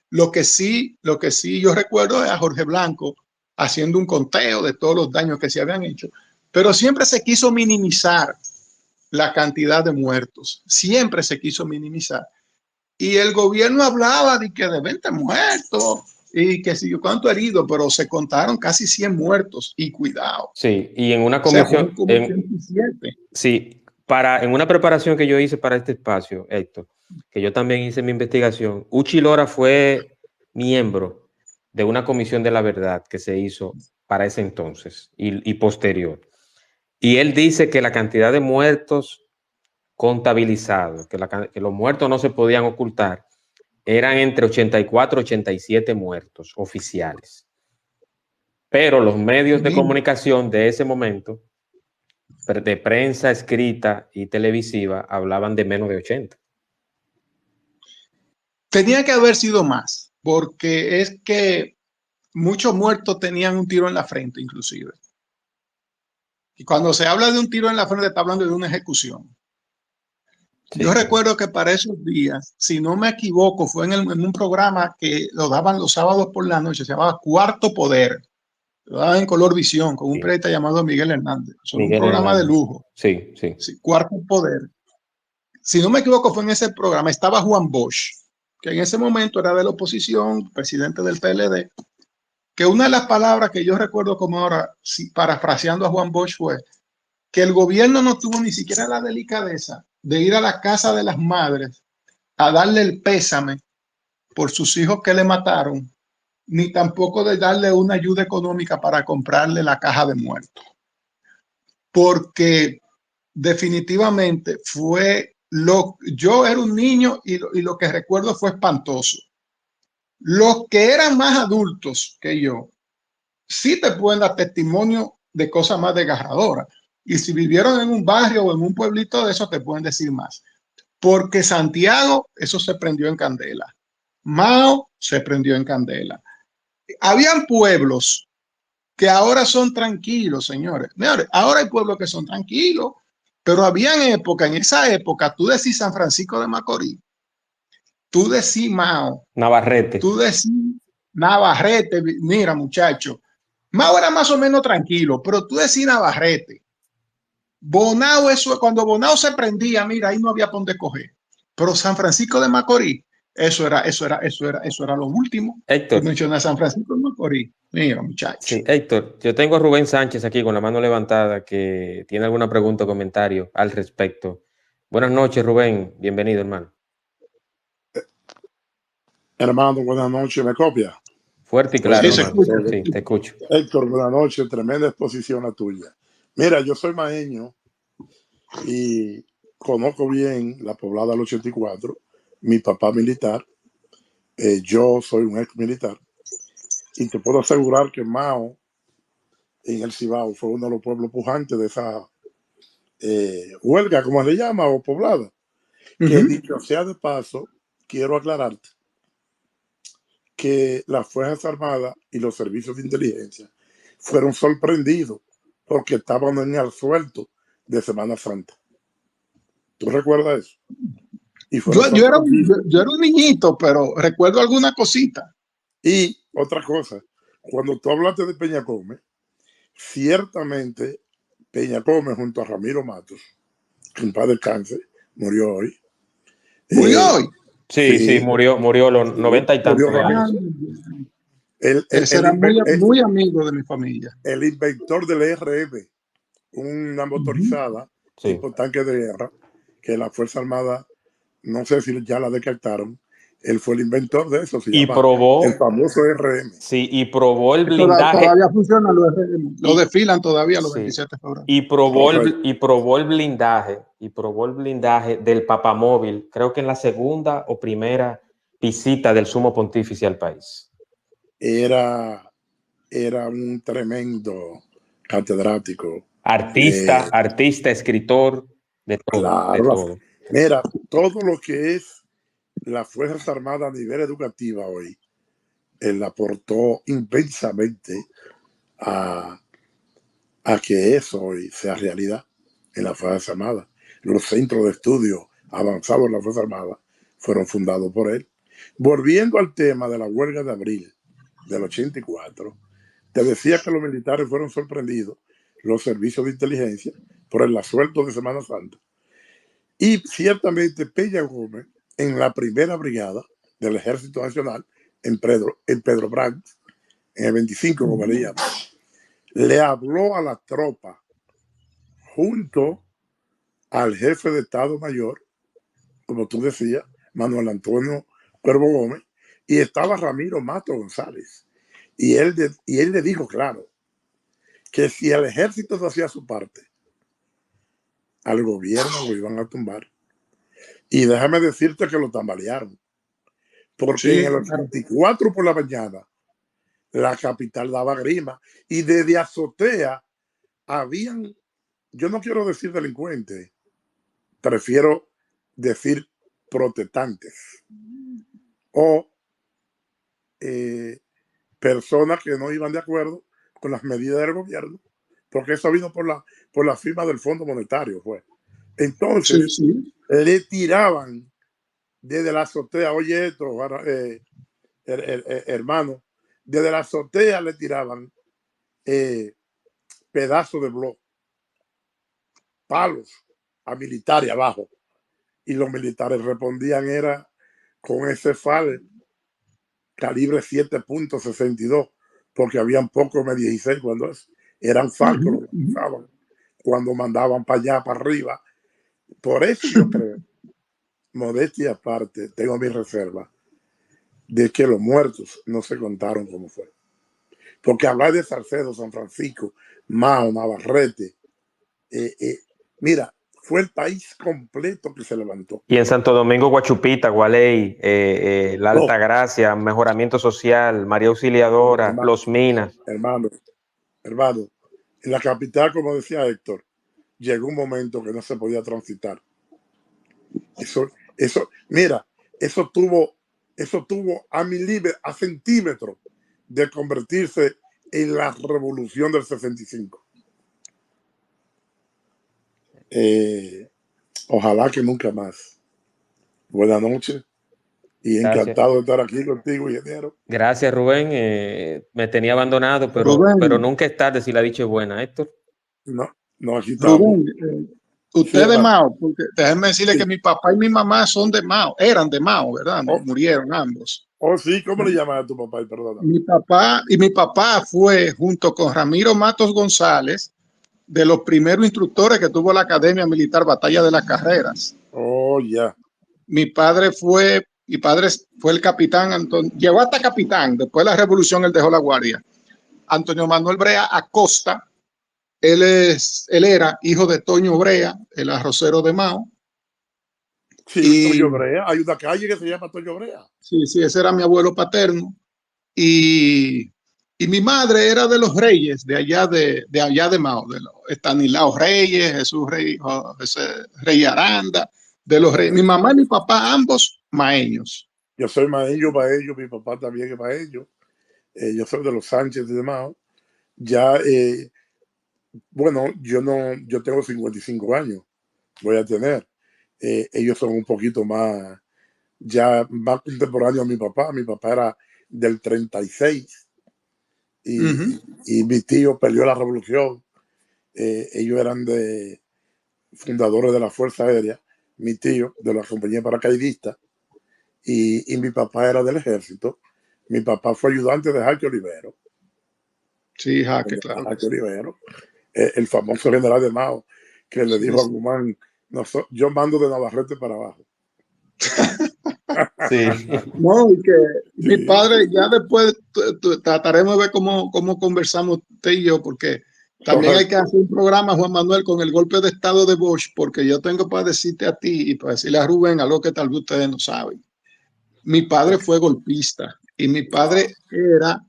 Lo que sí yo recuerdo es a Jorge Blanco haciendo un conteo de todos los daños que se habían hecho, pero siempre se quiso minimizar la cantidad de muertos, siempre se quiso minimizar. Y el gobierno hablaba de que de 20 muertos y que si yo cuánto herido, pero se contaron casi 100 muertos, y cuidado. Sí, y en una comisión, o sea, sí, en una preparación que yo hice para este espacio, Héctor, que yo también hice mi investigación, Uchi Lora fue miembro de una comisión de la verdad que se hizo para ese entonces y posterior. Y él dice que la cantidad de muertos contabilizados, que los muertos no se podían ocultar, eran entre 84 y 87 muertos oficiales. Pero los medios de comunicación de ese momento, de prensa escrita y televisiva, hablaban de menos de 80. Tenía que haber sido más, porque es que muchos muertos tenían un tiro en la frente, inclusive. Y cuando se habla de un tiro en la frente, está hablando de una ejecución. Sí, yo recuerdo que para esos días, si no me equivoco, fue en un programa que lo daban los sábados por la noche, se llamaba Cuarto Poder. Lo daban en Color Visión, con un periodista llamado Miguel Hernández. Son un programa Hernández. De lujo. Sí, sí. Sí, Cuarto Poder. Si no me equivoco, fue en ese programa. Estaba Juan Bosch, que en ese momento era de la oposición, presidente del PLD, que una de las palabras que yo recuerdo como ahora, parafraseando a Juan Bosch, fue que el gobierno no tuvo ni siquiera la delicadeza de ir a la casa de las madres a darle el pésame por sus hijos que le mataron, ni tampoco de darle una ayuda económica para comprarle la caja de muertos. Porque definitivamente yo era un niño y lo que recuerdo fue espantoso. Los que eran más adultos que yo, sí te pueden dar testimonio de cosas más desgarradoras. Y si vivieron en un barrio o en un pueblito de eso, te pueden decir más. Porque Santiago, eso se prendió en candela. Mao se prendió en candela. Habían pueblos que ahora son tranquilos, señores. Ahora hay pueblos que son tranquilos, pero habían en esa época, tú decís San Francisco de Macorís, tú decís Mao, Navarrete, tú decís Navarrete, mira muchacho, Mao era más o menos tranquilo, pero tú decís Navarrete, Bonao, eso, cuando Bonao se prendía, mira, ahí no había por dónde coger. Pero San Francisco de Macorís, eso era lo último. Héctor. Tú mencionas San Francisco de Macorís. Mira, muchacho. Sí, Héctor, yo tengo a Rubén Sánchez aquí con la mano levantada que tiene alguna pregunta o comentario al respecto. Buenas noches, Rubén. Bienvenido, hermano. Hermano, buenas noches. ¿Me copia? Fuerte y claro, sí, hermano. Sí, te escucho. Héctor, buenas noches. Tremenda exposición la tuya. Mira, yo soy maeño y conozco bien la poblada del 84. Mi papá militar. Yo soy un ex militar. Y te puedo asegurar que Mao en el Cibao fue uno de los pueblos pujantes de esa huelga, como se llama, o poblada. Que dicho sea de paso, quiero aclararte que las Fuerzas Armadas y los servicios de inteligencia fueron sorprendidos porque estaban en el suelto de Semana Santa. ¿Tú recuerdas eso? Y yo era un niñito, pero recuerdo alguna cosita. Y otra cosa, cuando tú hablaste de Peña Gómez, ciertamente Peña Gómez junto a Ramiro Matos, que en paz descanse, murió hoy. ¿Murió hoy? Sí, murió a los 90 y tantos años. Él era muy amigo de mi familia. El inventor del ERM, una motorizada tipo tanque de guerra, que la Fuerza Armada, no sé si ya la descartaron, él fue el inventor de eso, probó el famoso RM. Sí, y probó el blindaje. Todavía funciona, lo desfilan todavía los 27 de febrero. Y probó el blindaje del papamóvil, creo que en la segunda o primera visita del sumo pontífice al país. Era un tremendo catedrático. Artista, escritor, de todo. Claro, de todo. Mira, todo lo que es las Fuerzas Armadas a nivel educativa hoy, él aportó inmensamente a que eso hoy sea realidad en las Fuerzas Armadas. Los centros de estudio avanzados en las Fuerzas Armadas fueron fundados por él. Volviendo al tema de la huelga de abril del 84, te decía que los militares fueron sorprendidos, los servicios de inteligencia, por el asuelto de Semana Santa. Y ciertamente Peña Gómez, en la primera brigada del Ejército Nacional, en Pedro Brandt, en el 25, como le llaman, le habló a la tropa junto al jefe de Estado Mayor, como tú decías, Manuel Antonio Cuervo Gómez, y estaba Ramiro Mato González. Y él le dijo claro que si el ejército no hacía su parte, al gobierno lo iban a tumbar. Y déjame decirte que lo tambalearon. Porque Sí, en el 84 por la mañana, la capital daba grima. Y desde azotea habían, yo no quiero decir delincuentes, prefiero decir protestantes. O personas que no iban de acuerdo con las medidas del gobierno, porque eso vino por la firma del Fondo Monetario. Pues. Entonces, sí. le tiraban desde la azotea, oye esto, hermano, desde la azotea le tiraban pedazos de blog, palos a militares abajo, y los militares respondían era con ese FAL calibre 7.62, porque habían pocos M16 cuando eran Falcon los que usaban, cuando mandaban para allá, para arriba. Por eso yo creo, modestia aparte, tengo mi reserva de que los muertos no se contaron como fue. Porque hablar de Salcedo, San Francisco, Mao, Navarrete, mira, fue el país completo que se levantó. Y en Santo Domingo, Guachupita, Gualey, La Altagracia, Mejoramiento Social, María Auxiliadora, hermano, Los Minas. Hermano, en la capital, como decía Héctor, llegó un momento que no se podía transitar. Mira, eso tuvo a centímetros de convertirse en la revolución del 65. Ojalá que nunca más. Buenas noches y encantado de estar aquí contigo, ingeniero. Gracias, Rubén. Me tenía abandonado, pero nunca es tarde si la dicha es buena, Héctor. No, aquí estamos. Rubén, usted sí, de Mao, porque déjeme decirle que mi papá y mi mamá son de Mao, eran de Mao, ¿verdad? Murieron ambos. Sí, ¿cómo le llamas a tu papá? Perdona. Mi papá fue, junto con Ramiro Matos González, de los primeros instructores que tuvo la Academia Militar Batalla de las Carreras. Oh, ya. Mi padre fue el capitán, llegó hasta capitán, después de la revolución él dejó la guardia. Antonio Manuel Brea Acosta, él era hijo de Toño Brea, el arrocero de Mao. Sí, Toño Brea, hay una calle que se llama Toño Brea. Sí, ese era mi abuelo paterno. Y mi madre era de los reyes, de allá de Mao, de Estanislao Reyes, Jesús Rey Aranda, de los reyes. Mi mamá y mi papá, ambos maeños. Yo soy maeño, mi papá también es maeño. Yo soy de los Sánchez de Mao. Ya, bueno, yo tengo 55 años, voy a tener. Ellos son un poquito más contemporáneos a mi papá. Mi papá era del 36 y mi tío peleó la revolución. Ellos eran fundadores de la Fuerza Aérea, mi tío de la compañía paracaidista, y mi papá era del ejército. Mi papá fue ayudante de Jaque Olivero. Sí, Jaque, claro. Jaque Olivero, el famoso general de Mao, que le dijo a Guzmán, yo mando de Navarrete para abajo. Sí. No, y que sí. Mi padre, ya después trataremos de ver cómo conversamos usted y yo, porque también hay que hacer un programa, Juan Manuel, con el golpe de estado de Bosch, porque yo tengo para decirte a ti y para decirle a Rubén algo que tal vez ustedes no saben. Mi padre fue golpista y mi padre era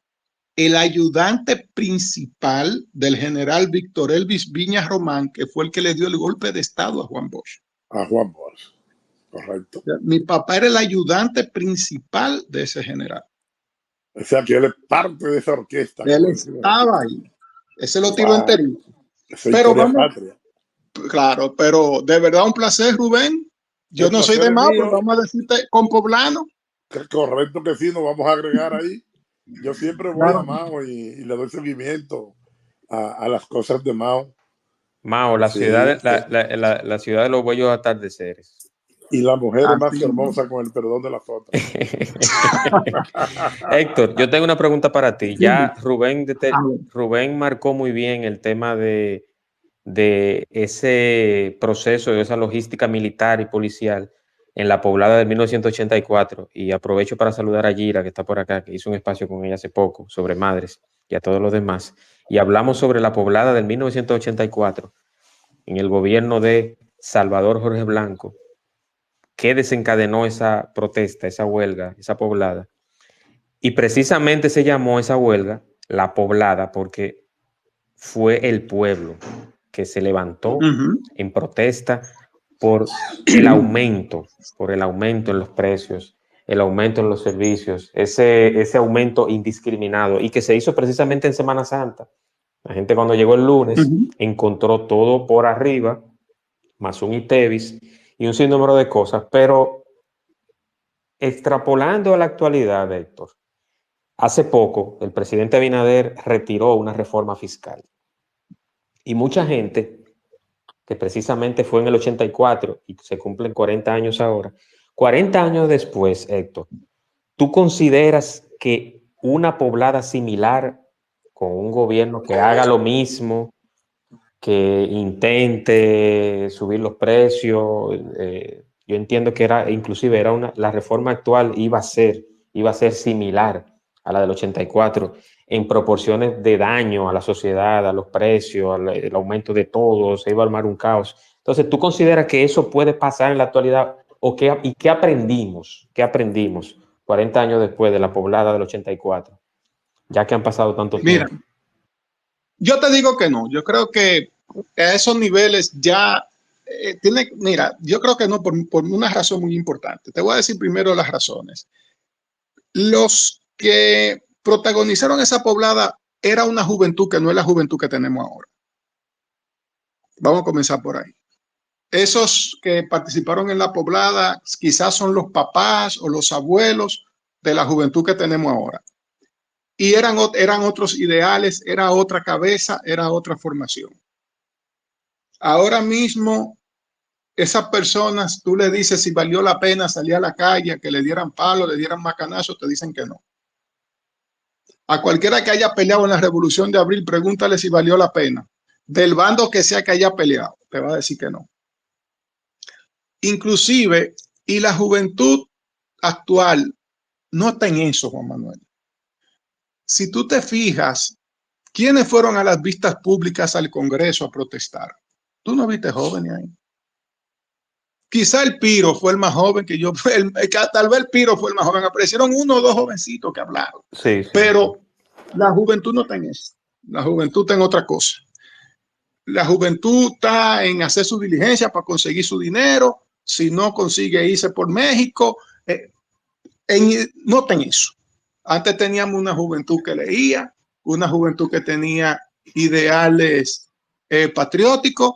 el ayudante principal del general Víctor Elvis Viña Román, que fue el que le dio el golpe de estado a Juan Bosch. A Juan Bosch, correcto. Mi papá era el ayudante principal de ese general. O sea, que él es parte de esa orquesta. Él estaba ahí. Ese lo tiró enterito. Pero vamos, claro, pero de verdad un placer, Rubén. Yo no soy de Mao, pero vamos a decirte con poblano. Correcto que sí, nos vamos a agregar ahí. Yo siempre voy a Mao y le doy seguimiento a las cosas de Mao. Mao, la ciudad de los bellos atardeceres. Y la mujer es más hermosa, con el perdón de las otras. Héctor, yo tengo una pregunta para ti. Ya Rubén marcó muy bien el tema de ese proceso, de esa logística militar y policial. en la poblada de 1984, y aprovecho para saludar a Gira, que está por acá, que hizo un espacio con ella hace poco sobre madres, y a todos los demás, y hablamos sobre la poblada del 1984 en el gobierno de Salvador Jorge Blanco, que desencadenó esa protesta, esa huelga, esa poblada. Y precisamente se llamó esa huelga la poblada porque fue el pueblo que se levantó en protesta por el aumento en los precios, el aumento en los servicios, ese aumento indiscriminado, y que se hizo precisamente en Semana Santa. La gente cuando llegó el lunes encontró todo por arriba, más un ITEVIS y un sinnúmero de cosas, pero extrapolando a la actualidad, Héctor, hace poco el presidente Abinader retiró una reforma fiscal y mucha gente, que precisamente fue en el 84 y se cumplen 40 años ahora, 40 años después, Héctor, ¿tú consideras que una poblada similar con un gobierno que haga lo mismo, que intente subir los precios? Yo entiendo que la reforma actual iba a ser similar a la del 84 en proporciones de daño a la sociedad, a los precios, el aumento de todo, se iba a armar un caos. Entonces, ¿tú consideras que eso puede pasar en la actualidad? ¿Y qué aprendimos? ¿Qué aprendimos 40 años después de la poblada del 84? Ya que han pasado tanto tiempo. Mira, yo te digo que no. Yo creo que a esos niveles ya mira, yo creo que no por una razón muy importante. Te voy a decir primero las razones. Los que protagonizaron esa poblada era una juventud que no es la juventud que tenemos ahora. Vamos a comenzar por ahí. Esos que participaron en la poblada quizás son los papás o los abuelos de la juventud que tenemos ahora. Y eran otros ideales, era otra cabeza, era otra formación. Ahora mismo, esas personas, tú le dices si valió la pena salir a la calle, que le dieran palo, le dieran macanazo, te dicen que no. A cualquiera que haya peleado en la Revolución de Abril, pregúntale si valió la pena. Del bando que sea que haya peleado, te va a decir que no. Inclusive, y la juventud actual no está en eso, Juan Manuel. Si tú te fijas, ¿quiénes fueron a las vistas públicas al Congreso a protestar? Tú no viste jóvenes ahí. Quizá el Piro fue el más joven que yo, tal vez el Piro fue el más joven. Aparecieron uno o dos jovencitos que hablaron. Sí. Pero la juventud no está en eso. La juventud está en otra cosa. La juventud está en hacer su diligencia para conseguir su dinero. Si no consigue irse por México, no está en eso. Antes teníamos una juventud que leía, una juventud que tenía ideales patrióticos.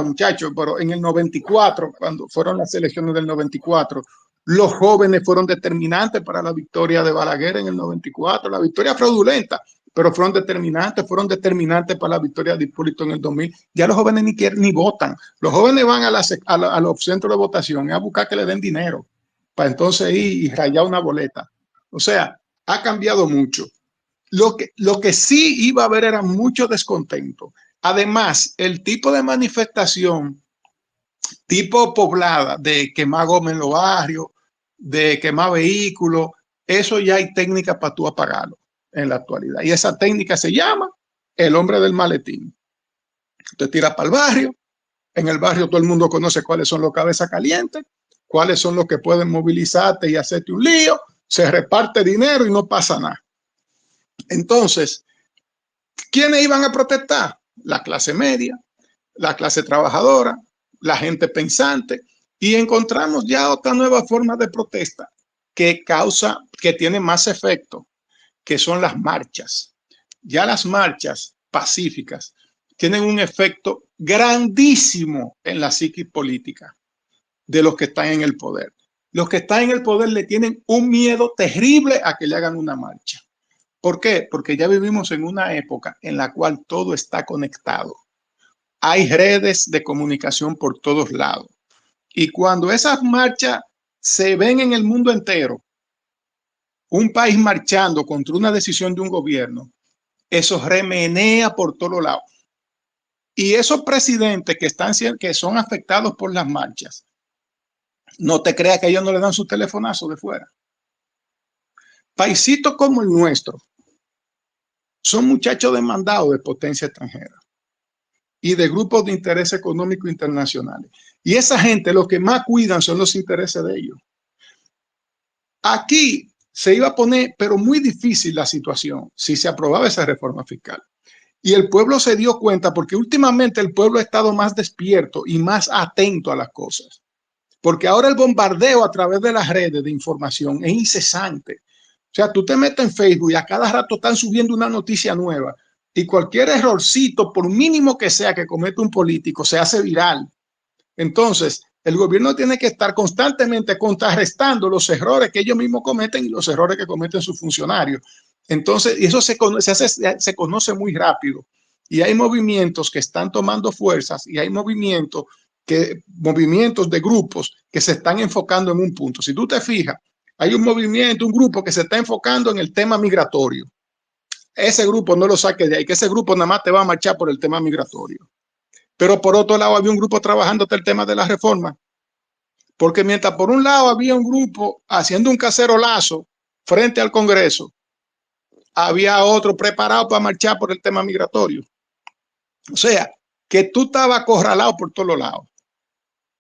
Muchachos, pero en el 94, cuando fueron las elecciones del 94, los jóvenes fueron determinantes para la victoria de Balaguer en el 94, la victoria fraudulenta, pero fueron determinantes para la victoria de Hipólito en el 2000. Ya los jóvenes ni votan. Los jóvenes van a los centros de votación a buscar que le den dinero para entonces ir y rayar una boleta. O sea, ha cambiado mucho. Lo que sí iba a haber era mucho descontento. Además, el tipo de manifestación, tipo poblada, de quemar goma en los barrios, de quemar vehículos, eso ya hay técnica para tú apagarlo en la actualidad. Y esa técnica se llama el hombre del maletín. Te tiras para el barrio, en el barrio todo el mundo conoce cuáles son los cabezas calientes, cuáles son los que pueden movilizarte y hacerte un lío, se reparte dinero y no pasa nada. Entonces, ¿quiénes iban a protestar? La clase media, la clase trabajadora, la gente pensante, y encontramos ya otra nueva forma de protesta que tiene más efecto, que son las marchas. Ya las marchas pacíficas tienen un efecto grandísimo en la psiquis política de los que están en el poder. Los que están en el poder le tienen un miedo terrible a que le hagan una marcha. ¿Por qué? Porque ya vivimos en una época en la cual todo está conectado. Hay redes de comunicación por todos lados. Y cuando esas marchas se ven en el mundo entero, un país marchando contra una decisión de un gobierno, eso remenea por todos lados. Y esos presidentes que son afectados por las marchas, No te creas que ellos no le dan su telefonazo de fuera. Paisitos como el nuestro son muchachos demandados de potencia extranjera y de grupos de interés económico internacionales. Y esa gente lo que más cuidan son los intereses de ellos. Aquí se iba a poner, pero muy difícil la situación si se aprobaba esa reforma fiscal. Y el pueblo se dio cuenta porque últimamente el pueblo ha estado más despierto y más atento a las cosas. Porque ahora el bombardeo a través de las redes de información es incesante. O sea, tú te metes en Facebook y a cada rato están subiendo una noticia nueva y cualquier errorcito, por mínimo que sea que cometa un político, se hace viral. Entonces, el gobierno tiene que estar constantemente contrarrestando los errores que ellos mismos cometen y los errores que cometen sus funcionarios. Entonces, eso se conoce muy rápido. Y hay movimientos que están tomando fuerzas y hay movimientos de grupos que se están enfocando en un punto. Si tú te fijas, hay un movimiento, un grupo que se está enfocando en el tema migratorio. Ese grupo no lo saques de ahí, que ese grupo nada más te va a marchar por el tema migratorio. Pero por otro lado había un grupo trabajando hasta el tema de la reforma. Porque mientras por un lado había un grupo haciendo un cacerolazo frente al Congreso, había otro preparado para marchar por el tema migratorio. O sea, que tú estabas acorralado por todos los lados.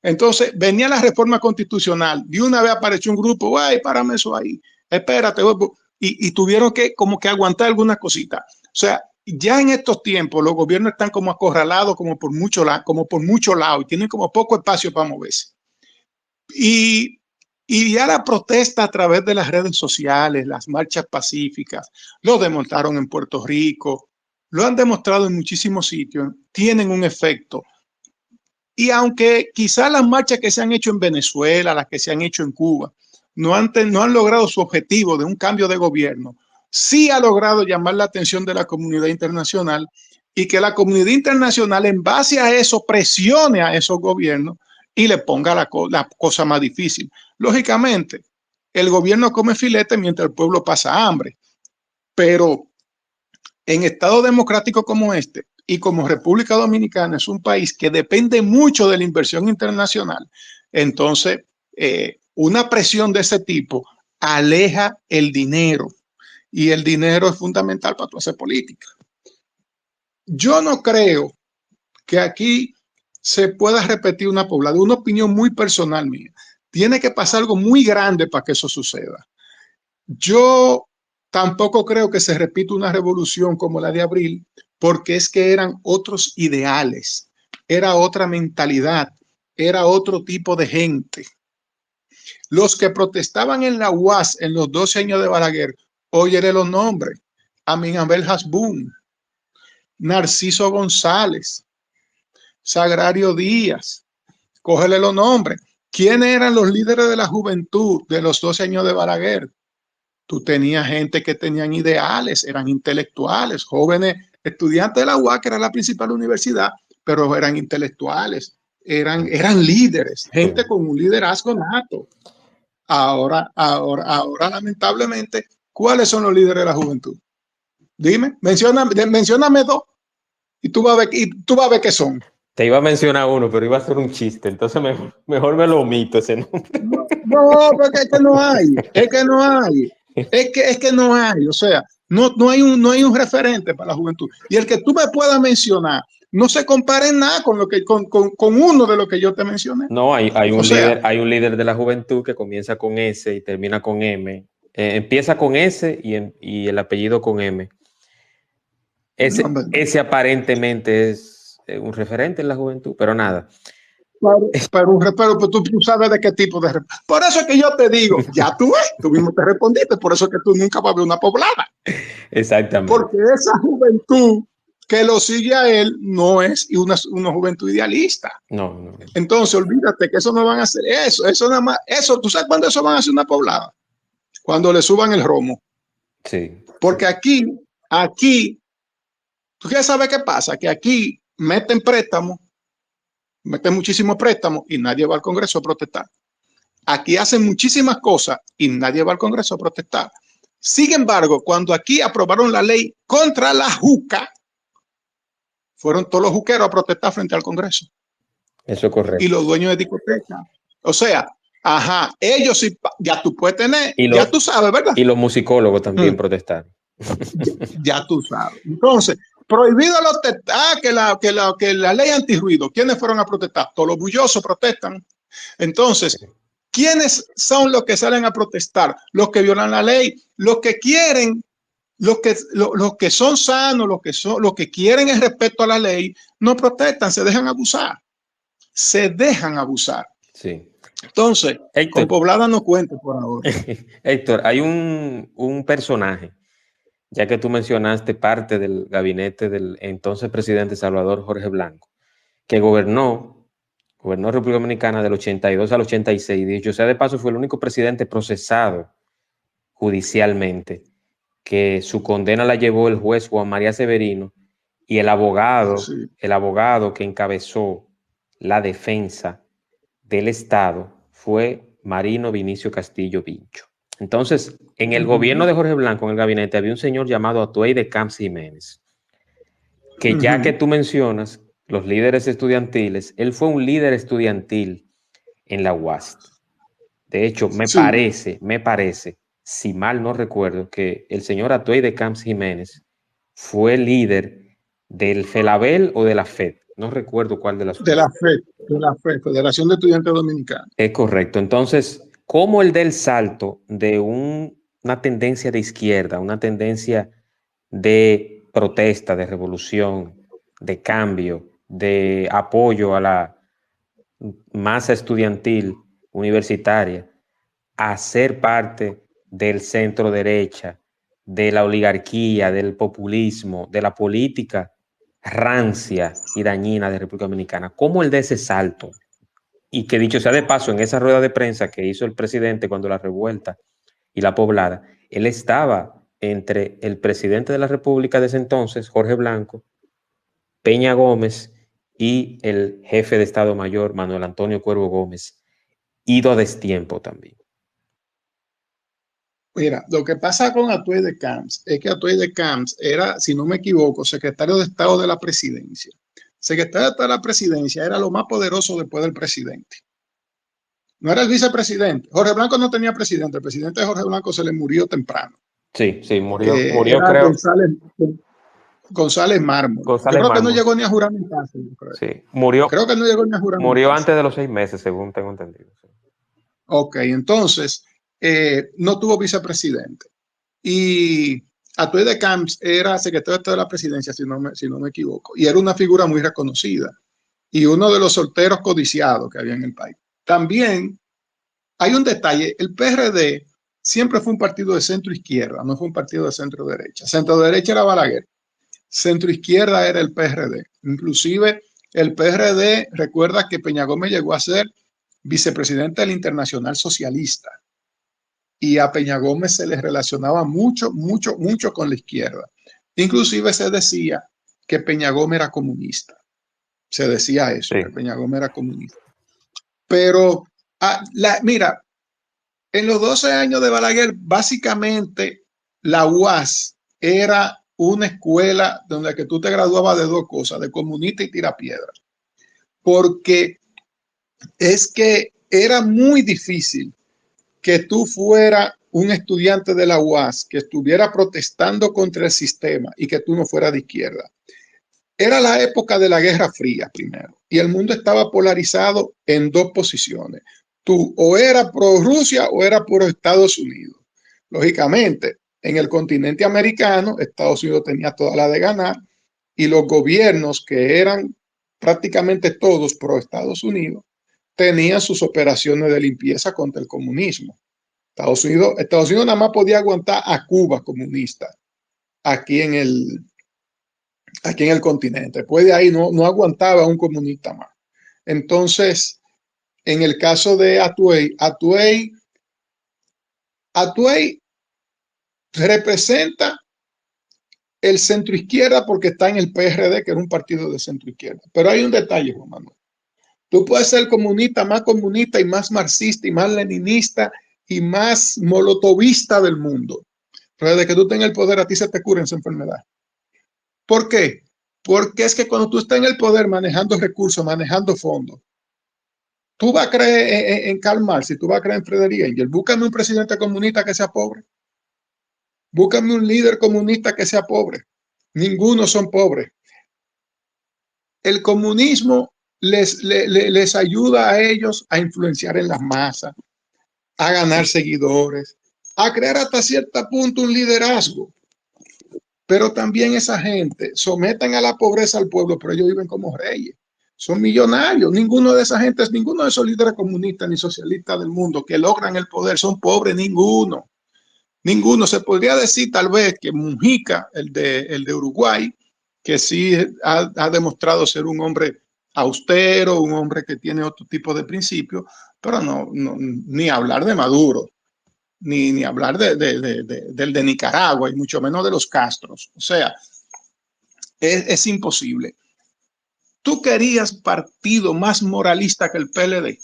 Entonces venía la reforma constitucional, de una vez apareció un grupo, ¡ay, párame eso ahí! Espérate, y tuvieron que como que aguantar algunas cositas. O sea, ya en estos tiempos los gobiernos están como acorralados como por mucho lado y tienen como poco espacio para moverse. Y ya la protesta a través de las redes sociales, las marchas pacíficas, lo demostraron en Puerto Rico, lo han demostrado en muchísimos sitios, tienen un efecto. Y aunque quizás las marchas que se han hecho en Venezuela, las que se han hecho en Cuba, no han logrado su objetivo de un cambio de gobierno, sí ha logrado llamar la atención de la comunidad internacional y que la comunidad internacional en base a eso presione a esos gobiernos y le ponga la cosa más difícil. Lógicamente, el gobierno come filete mientras el pueblo pasa hambre, pero en estados democráticos como este y como República Dominicana es un país que depende mucho de la inversión internacional, entonces una presión de ese tipo aleja el dinero y el dinero es fundamental para tu hacer política. Yo no creo que aquí se pueda repetir una poblada, una opinión muy personal mía. Tiene que pasar algo muy grande para que eso suceda. Yo tampoco creo que se repita una revolución como la de abril, porque es que eran otros ideales, era otra mentalidad, era otro tipo de gente. Los que protestaban en la UAS en los 12 años de Balaguer, óyele los nombres: Amin Abel Hasbún, Narciso González, Sagrario Díaz, cógele los nombres. ¿Quiénes eran los líderes de la juventud de los 12 años de Balaguer? Tú tenías gente que tenían ideales, eran intelectuales, jóvenes estudiantes de la UAS, que era la principal universidad, pero eran intelectuales, eran líderes, gente con un liderazgo nato. Ahora, lamentablemente, ¿cuáles son los líderes de la juventud? Dime, mencióname dos y tú vas a ver qué son. Te iba a mencionar uno, pero iba a ser un chiste, entonces mejor me lo omito ese nombre. No, porque es que no hay, es que no hay, o sea, no hay un referente para la juventud. Y el que tú me puedas mencionar no se compara en nada con uno de los que yo te mencioné. No, hay un líder de la juventud que comienza con S y termina con M. Empieza con S y el apellido con M. Ese aparentemente es un referente en la juventud, pero nada. Pero tú sabes de qué tipo de... Por eso es que yo te digo, ya tú ves, tú mismo te respondiste, por eso es que tú nunca vas a ver una poblada. Exactamente. Porque esa juventud que lo sigue a él no es una juventud idealista. No. Entonces, olvídate que eso no van a hacer eso nada más, ¿tú sabes cuándo eso van a hacer una poblada? Cuando le suban el romo. Sí. Porque aquí, tú quieres saber qué pasa, que aquí meten muchísimos préstamos y nadie va al Congreso a protestar. Aquí hacen muchísimas cosas y nadie va al Congreso a protestar. Sin embargo, cuando aquí aprobaron la ley contra la juca, fueron todos los juqueros a protestar frente al Congreso. Eso es correcto. Y los dueños de discotecas. O sea, Ajá, ellos sí, ya tú puedes tener, Y ya tú sabes, ¿verdad? Y los musicólogos también protestaron. Ya tú sabes. Entonces, prohibido los que la ley antirruido. ¿Quiénes fueron a protestar? Todos los bullosos protestan. Entonces, ¿quiénes son los que salen a protestar? Los que violan la ley, los que quieren, los que son sanos, los que quieren el respeto a la ley, no protestan, se dejan abusar. Se dejan abusar. Sí. Entonces, Héctor, con Poblada no cuento por ahora. Héctor, hay un personaje, ya que tú mencionaste parte del gabinete del entonces presidente Salvador Jorge Blanco, que gobernó República Dominicana del 82 al 86. Dicho sea de paso, fue el único presidente procesado judicialmente, que su condena la llevó el juez Juan María Severino, y el abogado que encabezó la defensa del Estado fue Marino Vinicio Castillo Vincho. Entonces, en el gobierno de Jorge Blanco, en el gabinete, había un señor llamado Atuey de Camps Jiménez, que ya que tú mencionas los líderes estudiantiles, él fue un líder estudiantil en la UAS. De hecho, me parece, si mal no recuerdo, que el señor Atuey de Camps Jiménez fue líder del FELABEL o de la FED. No recuerdo cuál de las de la FED, Federación de Estudiantes Dominicanos. Es correcto. Entonces, ¿cómo él da el salto de una tendencia de izquierda, una tendencia de protesta, de revolución, de cambio, de apoyo a la masa estudiantil universitaria, a ser parte del centro derecha, de la oligarquía, del populismo, de la política rancia y dañina de República Dominicana? ¿Cómo él da ese salto? Y que dicho sea de paso, en esa rueda de prensa que hizo el presidente cuando la revuelta y la poblada, él estaba entre el presidente de la República de ese entonces, Jorge Blanco, Peña Gómez, y el jefe de Estado Mayor, Manuel Antonio Cuervo Gómez, ido a destiempo también. Mira, lo que pasa con Atuey de Camps es que Atuey de Camps era, si no me equivoco, secretario de Estado de la Presidencia. Secretario de Estado de la Presidencia era lo más poderoso después del presidente. No era el vicepresidente. Jorge Blanco no tenía presidente. El presidente de Jorge Blanco se le murió temprano. Sí, murió creo. González Mármol. Yo creo que no llegó ni a juramentarse. Sí, murió. Creo que no llegó ni a juramentarse. Murió antes de los 6 meses, según tengo entendido. Sí. Ok, entonces no tuvo vicepresidente. Y Atuey de Camps era secretario de Estado de la Presidencia, si no me equivoco. Y era una figura muy reconocida. Y uno de los solteros codiciados que había en el país. También hay un detalle. El PRD siempre fue un partido de centro izquierda, no fue un partido de centro derecha. Centro derecha era Balaguer. Centro izquierda era el PRD. Inclusive el PRD, recuerda que Peña Gómez llegó a ser vicepresidente del Internacional Socialista. Y a Peña Gómez se le relacionaba mucho con la izquierda. Inclusive se decía que Peña Gómez era comunista. Se decía eso, que Peña Gómez era comunista. Pero, mira, en los 12 años de Balaguer, básicamente la UAS era una escuela donde que tú te graduabas de dos cosas, de comunista y tirapiedra. Porque es que era muy difícil que tú fueras un estudiante de la UAS que estuviera protestando contra el sistema y que tú no fueras de izquierda. Era la época de la Guerra Fría primero y el mundo estaba polarizado en dos posiciones. Tú o eras pro Rusia o eras pro Estados Unidos. Lógicamente, en el continente americano, Estados Unidos tenía toda la de ganar y los gobiernos que eran prácticamente todos pro Estados Unidos tenían sus operaciones de limpieza contra el comunismo. Estados Unidos nada más podía aguantar a Cuba comunista aquí en el continente. Después de ahí no aguantaba a un comunista más. Entonces, en el caso de Atuey representa el centro izquierda porque está en el PRD, que era un partido de centro izquierda. Pero hay un detalle, Juan Manuel. Tú puedes ser comunista y más marxista y más leninista y más molotovista del mundo. Pero desde que tú tengas el poder, a ti se te cura esa enfermedad. ¿Por qué? Porque es que cuando tú estás en el poder manejando recursos, manejando fondos, Tú vas a creer en Karl Marx y tú vas a creer en Friedrich Engels. Búscame un presidente comunista que sea pobre. Búscame un líder comunista que sea pobre. Ninguno son pobres. El comunismo les ayuda a ellos a influenciar en las masas, a ganar seguidores, a crear hasta cierto punto un liderazgo. Pero también esa gente someten a la pobreza al pueblo, pero ellos viven como reyes. Son millonarios. Ninguno de esa gente, ninguno de esos líderes comunistas ni socialistas del mundo que logran el poder son pobres, ninguno. Ninguno. Se podría decir tal vez que Mujica, el de Uruguay, que sí ha demostrado ser un hombre austero, un hombre que tiene otro tipo de principios, pero no, ni hablar de Maduro, ni hablar del de Nicaragua, y mucho menos de los Castros. O sea, es imposible. ¿Tú querías partido más moralista que el PLD?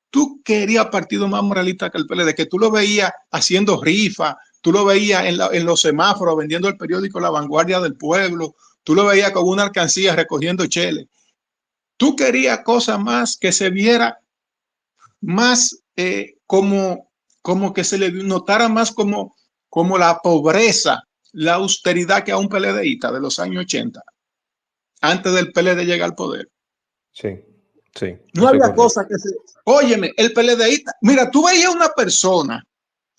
Tú querías partido más moralista que el PLD, que tú lo veías haciendo rifa, tú lo veías en los semáforos vendiendo el periódico La Vanguardia del Pueblo, tú lo veías con una alcancía recogiendo chele. Tú querías cosas más que se viera más como que se le notara más como la pobreza, la austeridad que a un PLDista de los años 80, antes del PLD llegar al poder. Sí, sí. No había cosa que se... Óyeme, el PLDista, mira, tú veías una persona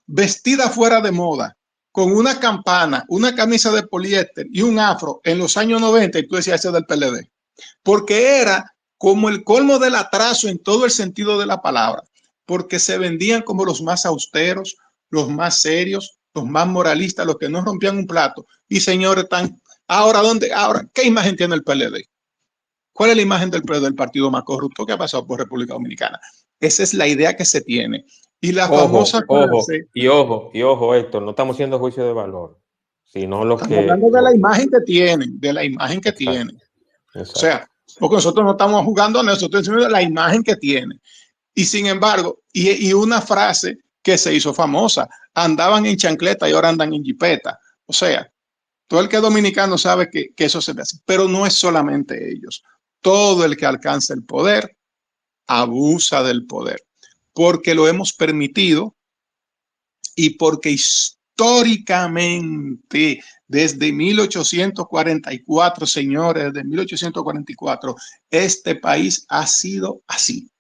vestida fuera de moda, con una campana, una camisa de poliéster y un afro en los años 90 y tú decías ese del PLD, porque era como el colmo del atraso en todo el sentido de la palabra, porque se vendían como los más austeros, los más serios, los más moralistas, los que no rompían un plato. Y señores, ahora, ¿qué imagen tiene el PLD? ¿Cuál es la imagen del partido más corrupto que ha pasado por República Dominicana? Esa es la idea que se tiene. Y la famosa frase... Ojo, Héctor, no estamos haciendo juicio de valor, sino lo estamos que... hablando de la imagen que tienen, de la imagen que tienen. Exacto. O sea, porque nosotros no estamos jugando a nosotros, sino la imagen que tienen. Y sin embargo, y una frase que se hizo famosa, andaban en chancleta y ahora andan en jipeta. O sea, todo el que es dominicano sabe que eso se ve así, pero no es solamente ellos. Todo el que alcanza el poder abusa del poder, porque lo hemos permitido y porque históricamente, desde 1844, señores, desde 1844, este país ha sido así.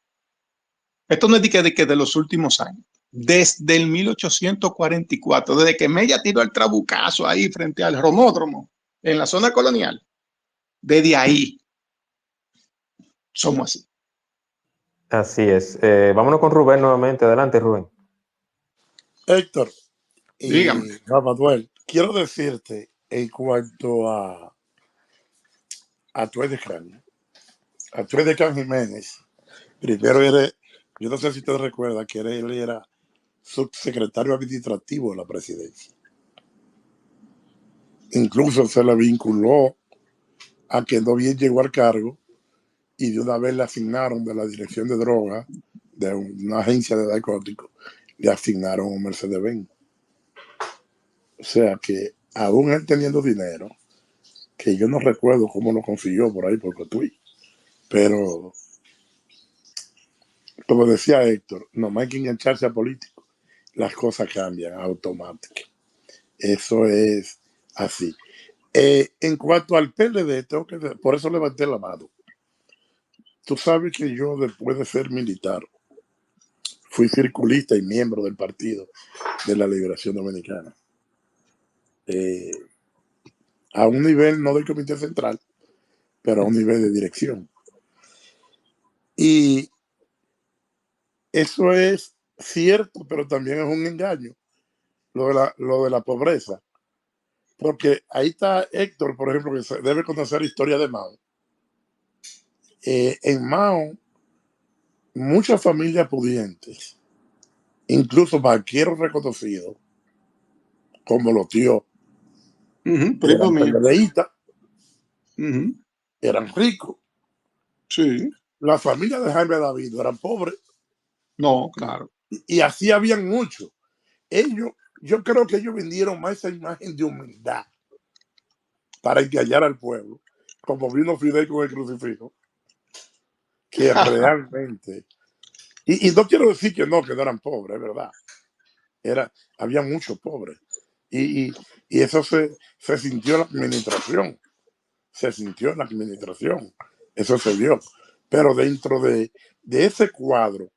Esto no es de que de los últimos años. Desde el 1844, desde que Mella tiró el trabucazo ahí frente al Romódromo, en la zona colonial, desde ahí somos así. Así es. Vámonos con Rubén nuevamente. Adelante, Rubén. Héctor y Dígame. Juan Manuel, quiero decirte en cuanto a Tuedecán Jiménez, primero yo no sé si usted recuerda que él era subsecretario administrativo de la presidencia. Incluso se le vinculó a que no bien llegó al cargo y de una vez le asignaron de la dirección de drogas de una agencia de narcóticos, le asignaron un Mercedes-Benz. O sea que aún él teniendo dinero, que yo no recuerdo cómo lo consiguió por ahí por Cotuí, pero como decía Héctor, no hay que engancharse a políticos, las cosas cambian automáticamente. Eso es así. En cuanto al PLD, por eso levanté la mano. Tú sabes que yo, después de ser militar, fui circulista y miembro del Partido de la Liberación Dominicana. A un nivel no del Comité Central, pero a un nivel de dirección. Y eso es cierto, pero también es un engaño, lo de la pobreza. Porque ahí está Héctor, por ejemplo, que debe conocer la historia de Mao. En Mao, muchas familias pudientes, incluso banqueros reconocidos, como los tíos, eran PLDistas, eran ricos. Sí. La familia de Jaime David eran pobres. No, claro. Y así habían muchos. Yo creo que ellos vendieron más esa imagen de humildad para engañar al pueblo, como vino Fidel con el crucifijo, que realmente, y no quiero decir que no eran pobres, es verdad, había muchos pobres, y eso se sintió en la administración, eso se vio, pero dentro de ese cuadro,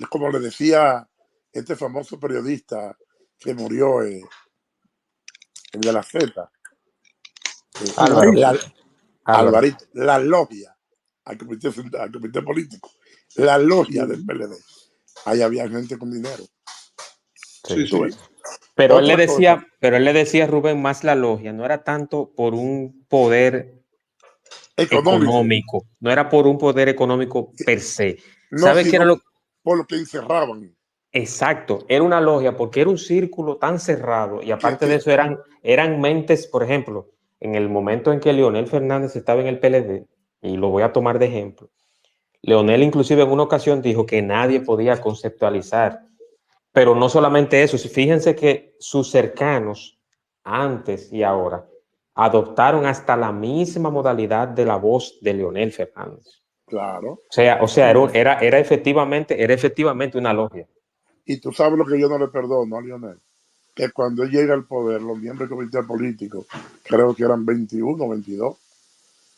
como le decía este famoso periodista que murió, el de la Z, Álvaro. Alvarito, la logia al comité político, la logia del PLD. Ahí había gente con dinero. Sí, sí. Pero él le decía, Rubén, más la logia, no era tanto por un poder económico, no era por un poder económico per se. No, ¿Sabes qué era por lo que encerraban? Exacto, era una logia porque era un círculo tan cerrado y aparte de eso eran mentes, por ejemplo, en el momento en que Leonel Fernández estaba en el PLD, y lo voy a tomar de ejemplo, Leonel inclusive en una ocasión dijo que nadie podía conceptualizar, pero no solamente eso, fíjense que sus cercanos antes y ahora adoptaron hasta la misma modalidad de la voz de Leonel Fernández. Claro. O sea, era efectivamente una logia. Y tú sabes lo que yo no le perdono a Leonel, que cuando él llega al poder, los miembros del comité político, creo que eran 21 o 22,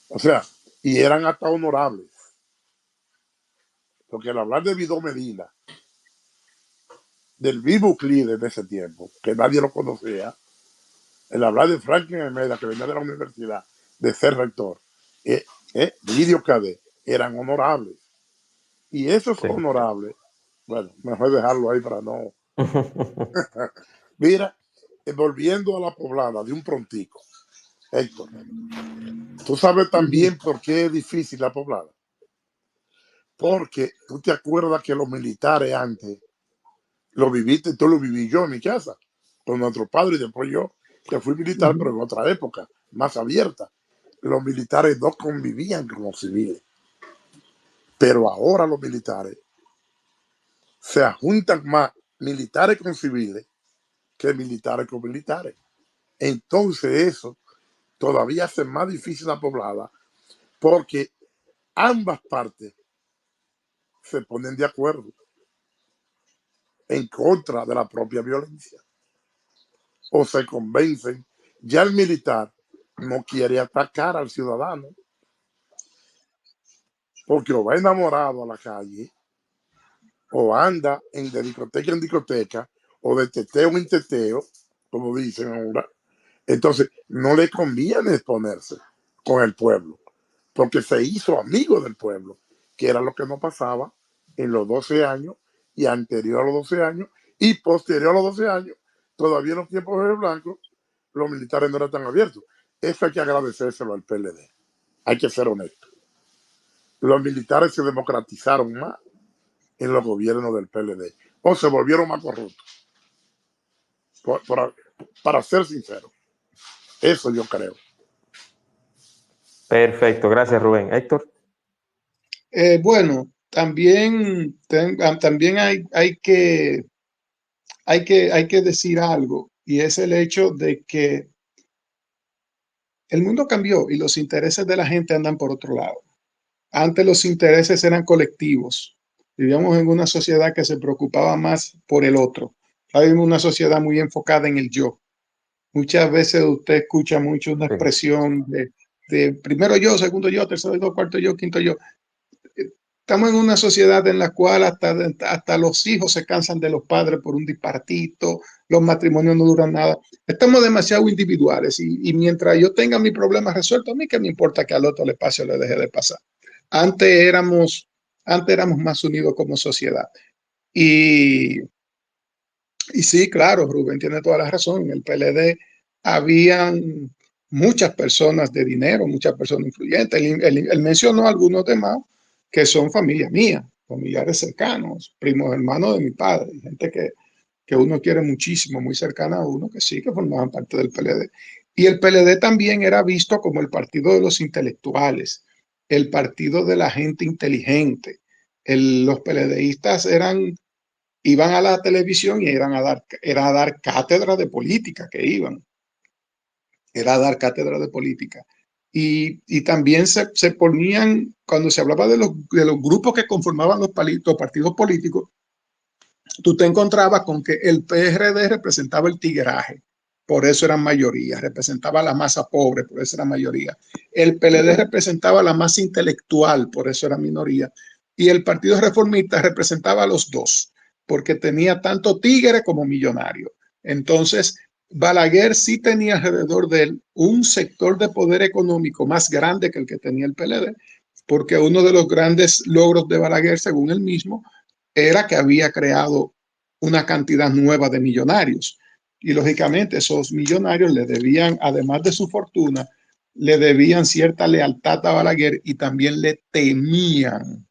o sea, y eran hasta honorables. Porque al hablar de Vidó Medina, del vivo líder de ese tiempo, que nadie lo conocía, el hablar de Franklin Almeida, que venía de la universidad, de ser rector, Lidio Cadet, eran honorables. Y esos honorables, bueno, mejor dejarlo ahí para no. Mira, volviendo a la poblada de un prontico, Héctor, tú sabes también por qué es difícil la poblada. Porque tú te acuerdas que los militares antes, lo viviste, tú lo viví yo en mi casa, con nuestro padre y después yo, que fui militar, pero en otra época, más abierta. Los militares no convivían con los civiles. Pero ahora los militares se juntan más militares con civiles que militares con militares. Entonces eso todavía hace más difícil la poblada porque ambas partes se ponen de acuerdo en contra de la propia violencia o se convencen. Ya el militar no quiere atacar al ciudadano porque o va enamorado a la calle o anda de discoteca en discoteca o de teteo en teteo, como dicen ahora. Entonces no le conviene exponerse con el pueblo porque se hizo amigo del pueblo, que era lo que no pasaba en los 12 años y anterior a los 12 años y posterior a los 12 años. Todavía en los tiempos de Blanco, los militares no eran tan abiertos. Eso hay que agradecérselo al PLD. Hay que ser honesto. Los militares se democratizaron más en los gobiernos del PLD o se volvieron más corruptos. Para ser sincero, eso yo creo. Perfecto, gracias Rubén. Héctor. Bueno, también hay que decir algo, y es el hecho de que el mundo cambió y los intereses de la gente andan por otro lado. Antes los intereses eran colectivos. Vivíamos en una sociedad que se preocupaba más por el otro. Ahora vivimos una sociedad muy enfocada en el yo. Muchas veces usted escucha mucho una expresión de primero yo, segundo yo, tercero yo, cuarto yo, quinto yo. Estamos en una sociedad en la cual hasta los hijos se cansan de los padres por un dispartito, los matrimonios no duran nada. Estamos demasiado individuales y mientras yo tenga mi problema resuelto, a mí que me importa que al otro le pase o le deje de pasar. Antes éramos más unidos como sociedad. Y sí, claro, Rubén tiene toda la razón. En el PLD habían muchas personas de dinero, muchas personas influyentes. Él mencionó algunos demás que son familia mía, familiares cercanos, primos hermanos de mi padre, gente que uno quiere muchísimo, muy cercana a uno, que sí, que formaban parte del PLD. Y el PLD también era visto como el partido de los intelectuales, el partido de la gente inteligente. Los PLDistas iban a la televisión y era a dar cátedra de política que iban. Era a dar cátedra de política. y también se ponían, cuando se hablaba de los grupos que conformaban los partidos políticos, tú te encontrabas con que el PRD representaba el tigueraje, por eso eran mayoría, representaba la masa pobre, por eso era mayoría. El PLD representaba la masa intelectual, por eso era minoría. Y el Partido Reformista representaba a los dos, porque tenía tanto tigre como millonario. Entonces, Balaguer sí tenía alrededor de él un sector de poder económico más grande que el que tenía el PLD, porque uno de los grandes logros de Balaguer, según él mismo, era que había creado una cantidad nueva de millonarios. Y lógicamente esos millonarios le debían, además de su fortuna, le debían cierta lealtad a Balaguer y también le temían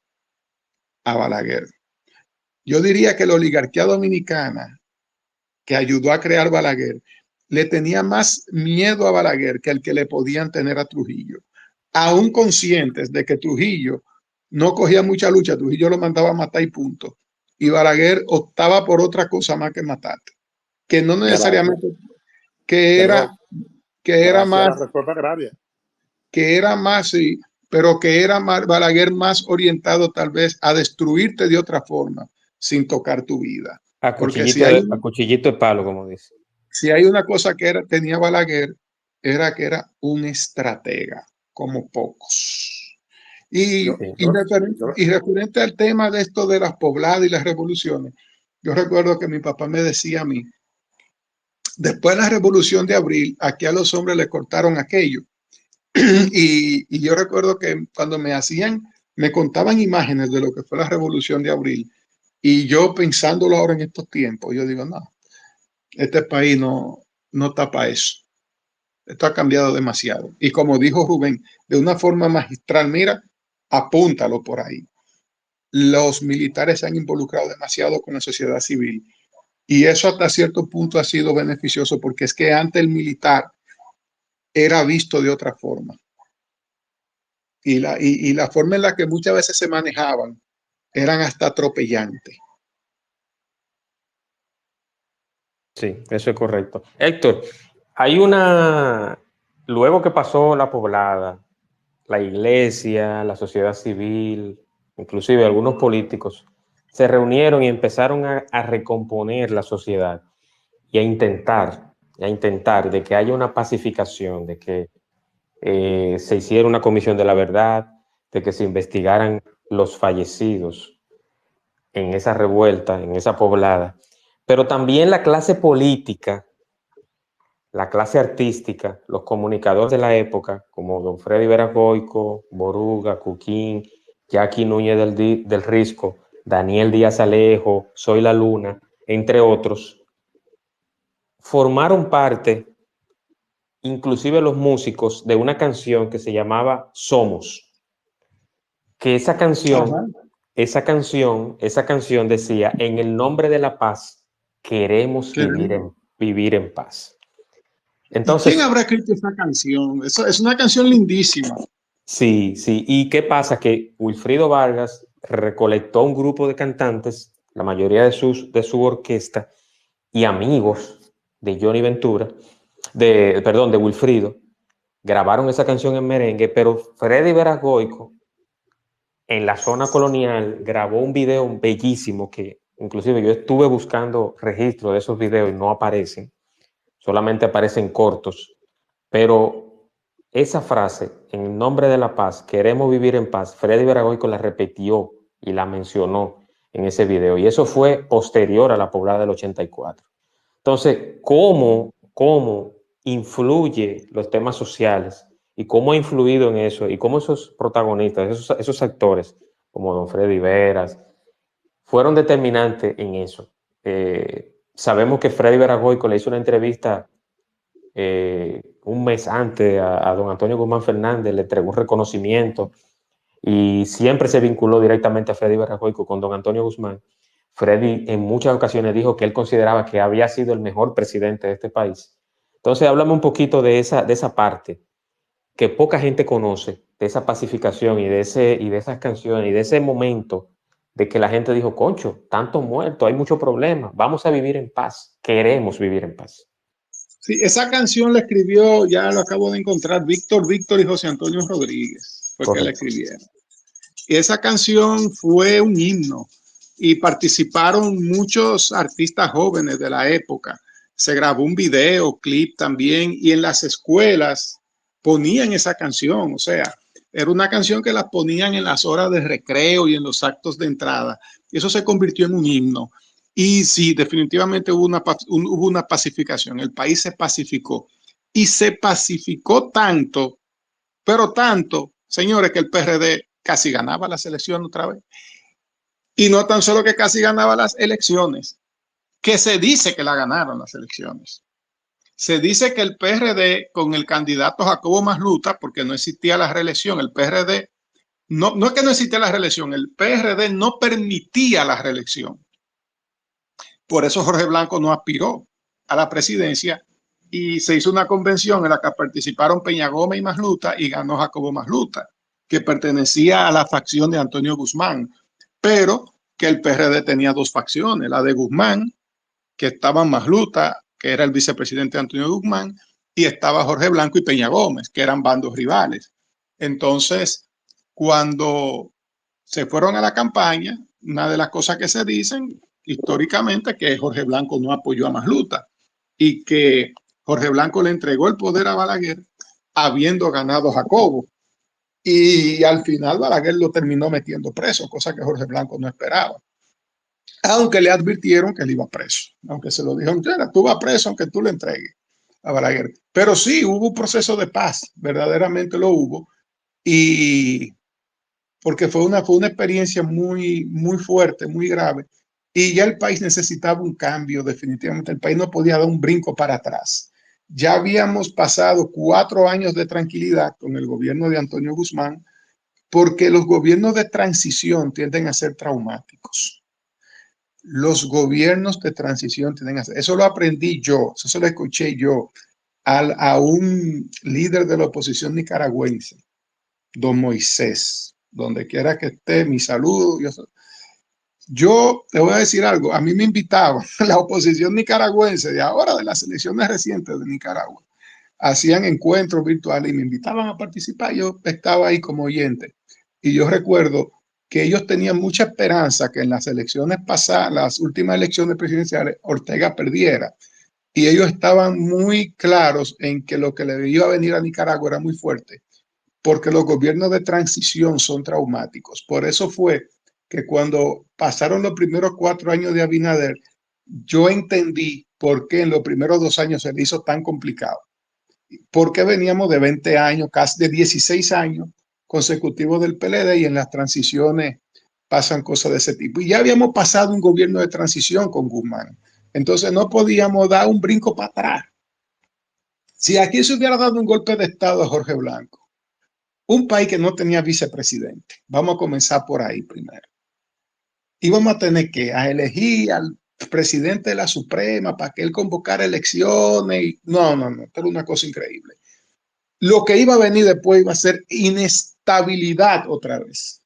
a Balaguer. Yo diría que la oligarquía dominicana que ayudó a crear Balaguer le tenía más miedo a Balaguer que el que le podían tener a Trujillo, aún conscientes de que Trujillo no cogía mucha lucha, Trujillo lo mandaba a matar y punto. Y Balaguer optaba por otra cosa más que matarte, que no necesariamente que era, que era más, la reforma agraria. que era más, sí, pero que era más, Balaguer más orientado tal vez a destruirte de otra forma, sin tocar tu vida. Porque A cuchillito de palo, como dice. Si hay una cosa que tenía Balaguer, era que era un estratega, como pocos. Y referente al tema de esto de las pobladas y las revoluciones, yo recuerdo que mi papá me decía a mí, después de la revolución de abril, aquí a los hombres les cortaron aquello. Y yo recuerdo que cuando me contaban imágenes de lo que fue la revolución de abril, y yo pensándolo ahora en estos tiempos, yo digo, no, este país no tapa eso. Esto ha cambiado demasiado. Y como dijo Rubén, de una forma magistral, mira, apúntalo por ahí. Los militares se han involucrado demasiado con la sociedad civil y eso hasta cierto punto ha sido beneficioso porque es que antes el militar era visto de otra forma y la forma en la que muchas veces se manejaban eran hasta atropellantes. Sí, eso es correcto. Héctor, luego que pasó la poblada, la iglesia, la sociedad civil, inclusive algunos políticos, se reunieron y empezaron a recomponer la sociedad y a intentar de que haya una pacificación, de que se hiciera una comisión de la verdad, de que se investigaran los fallecidos en esa revuelta, en esa poblada, pero también la clase política, la clase artística, los comunicadores de la época, como don Freddy Veragoico, Boruga, Cuquín, Jackie Núñez del Risco, Daniel Díaz Alejo, Soy la Luna, entre otros, formaron parte, inclusive los músicos, de una canción que se llamaba Somos, que esa canción decía, en el nombre de la paz, queremos vivir en paz. Entonces, ¿y quién habrá escrito esa canción? Eso es una canción lindísima. Sí. ¿Y qué pasa? Que Wilfrido Vargas recolectó un grupo de cantantes, la mayoría de su orquesta, y amigos de Johnny Ventura, de Wilfrido, grabaron esa canción en merengue, pero Freddy Veragoico, en la zona colonial, grabó un video bellísimo que inclusive yo estuve buscando registro de esos videos y no aparecen, solamente aparecen cortos, pero esa frase, en el nombre de la paz, queremos vivir en paz, Freddy Veragoico la repitió y la mencionó en ese video, y eso fue posterior a la poblada del 84. Entonces, ¿cómo influye los temas sociales y cómo ha influido en eso y cómo esos protagonistas, esos actores, como don Freddy Veras, fueron determinantes en eso? Sabemos que Freddy Veragoico le hizo una entrevista un mes antes a don Antonio Guzmán Fernández, le entregó un reconocimiento y siempre se vinculó directamente a Freddy Veragoico con don Antonio Guzmán. Freddy en muchas ocasiones dijo que él consideraba que había sido el mejor presidente de este país. Entonces, háblame un poquito de esa parte que poca gente conoce, de esa pacificación y de esas canciones y de ese momento de que la gente dijo, concho, tanto muerto, hay muchos problemas, vamos a vivir en paz, queremos vivir en paz. Sí, esa canción la escribió, ya lo acabo de encontrar, Víctor y José Antonio Rodríguez, fue que la escribieron. Y esa canción fue un himno y participaron muchos artistas jóvenes de la época. Se grabó un video, clip también, y en las escuelas ponían esa canción. O sea, era una canción que la ponían en las horas de recreo y en los actos de entrada. Y eso se convirtió en un himno. Y sí, definitivamente hubo una pacificación. El país se pacificó. Y se pacificó tanto, pero tanto, señores, que el PRD casi ganaba las elecciones otra vez. Y no tan solo que casi ganaba las elecciones, que se dice que la ganaron las elecciones. Se dice que el PRD con el candidato Jacobo Masluta, porque no existía la reelección, el PRD, no es que no existía la reelección, el PRD no permitía la reelección. Por eso Jorge Blanco no aspiró a la presidencia y se hizo una convención en la que participaron Peña Gómez y Masluta y ganó Jacobo Masluta, que pertenecía a la facción de Antonio Guzmán, pero que el PRD tenía dos facciones, la de Guzmán, que estaba Masluta, que era el vicepresidente de Antonio Guzmán, y estaba Jorge Blanco y Peña Gómez, que eran bandos rivales. Entonces, cuando se fueron a la campaña, una de las cosas que se dicen históricamente que Jorge Blanco no apoyó a Masluta y que Jorge Blanco le entregó el poder a Balaguer habiendo ganado Jacobo. Y al final Balaguer lo terminó metiendo preso, cosa que Jorge Blanco no esperaba. Aunque le advirtieron que él iba preso, aunque se lo dijeron, tú vas preso aunque tú le entregues a Balaguer. Pero sí, hubo un proceso de paz, verdaderamente lo hubo. Y porque fue una experiencia muy, muy fuerte, muy grave. Y ya el país necesitaba un cambio, definitivamente. El país no podía dar un brinco para atrás. Ya habíamos pasado 4 años de tranquilidad con el gobierno de Antonio Guzmán, porque los gobiernos de transición tienden a ser traumáticos. Los gobiernos de transición tienden a ser, eso lo aprendí yo, eso lo escuché yo a un líder de la oposición nicaragüense, don Moisés, donde quiera que esté, mi saludo. Yo te voy a decir algo, a mí me invitaban la oposición nicaragüense de ahora, de las elecciones recientes de Nicaragua, hacían encuentros virtuales y me invitaban a participar. Yo estaba ahí como oyente y yo recuerdo que ellos tenían mucha esperanza que en las elecciones pasadas, las últimas elecciones presidenciales, Ortega perdiera. Y ellos estaban muy claros en que lo que le iba a venir a Nicaragua era muy fuerte, porque los gobiernos de transición son traumáticos. Por eso fue que cuando pasaron los primeros 4 años de Abinader, yo entendí por qué en los primeros 2 años se le hizo tan complicado. Porque veníamos de 20 años, casi de 16 años consecutivos del PLD y en las transiciones pasan cosas de ese tipo. Y ya habíamos pasado un gobierno de transición con Guzmán. Entonces no podíamos dar un brinco para atrás. Si aquí se hubiera dado un golpe de Estado a Jorge Blanco, un país que no tenía vicepresidente, vamos a comenzar por ahí primero. Íbamos a tener que elegir al presidente de la Suprema para que él convocara elecciones. No, esto era una cosa increíble. Lo que iba a venir después iba a ser inestabilidad otra vez.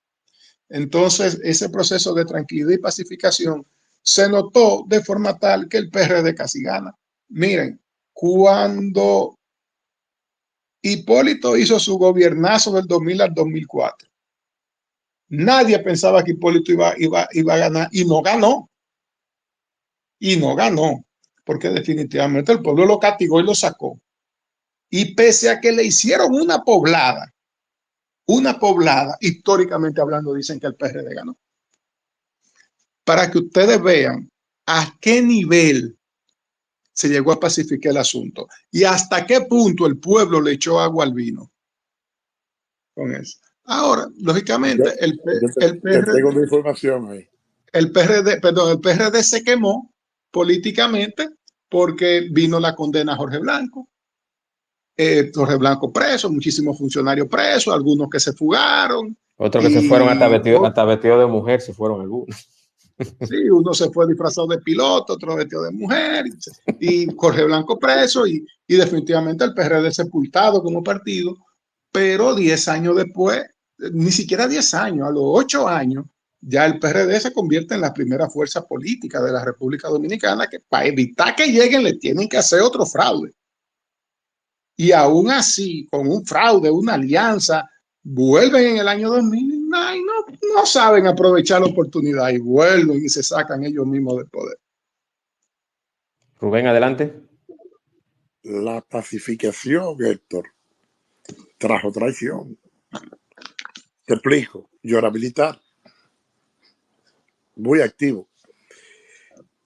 Entonces, ese proceso de tranquilidad y pacificación se notó de forma tal que el PRD casi gana. Miren, cuando Hipólito hizo su gobiernazo del 2000 al 2004, nadie pensaba que Hipólito iba a ganar y no ganó. Y no ganó, porque definitivamente el pueblo lo castigó y lo sacó. Y pese a que le hicieron una poblada, históricamente hablando, dicen que el PRD ganó. Para que ustedes vean a qué nivel se llegó a pacificar el asunto y hasta qué punto el pueblo le echó agua al vino con eso. Ahora, lógicamente, el PRD se quemó políticamente porque vino la condena a Jorge Blanco. Jorge Blanco preso, muchísimos funcionarios presos, algunos que se fugaron. Otros que se fueron hasta vestido de mujer, se fueron algunos. Sí, uno se fue disfrazado de piloto, otro vestido de mujer, y Jorge Blanco preso, y definitivamente el PRD sepultado como partido, pero 10 años después, ni siquiera 10 años, a los 8 años, ya el PRD se convierte en la primera fuerza política de la República Dominicana, que para evitar que lleguen le tienen que hacer otro fraude. Y aún así, con un fraude, una alianza, vuelven en el año 2000 y no saben aprovechar la oportunidad y vuelven y se sacan ellos mismos del poder. Rubén, adelante. La pacificación, Héctor, trajo traición. Te explico. Yo era militar, muy activo.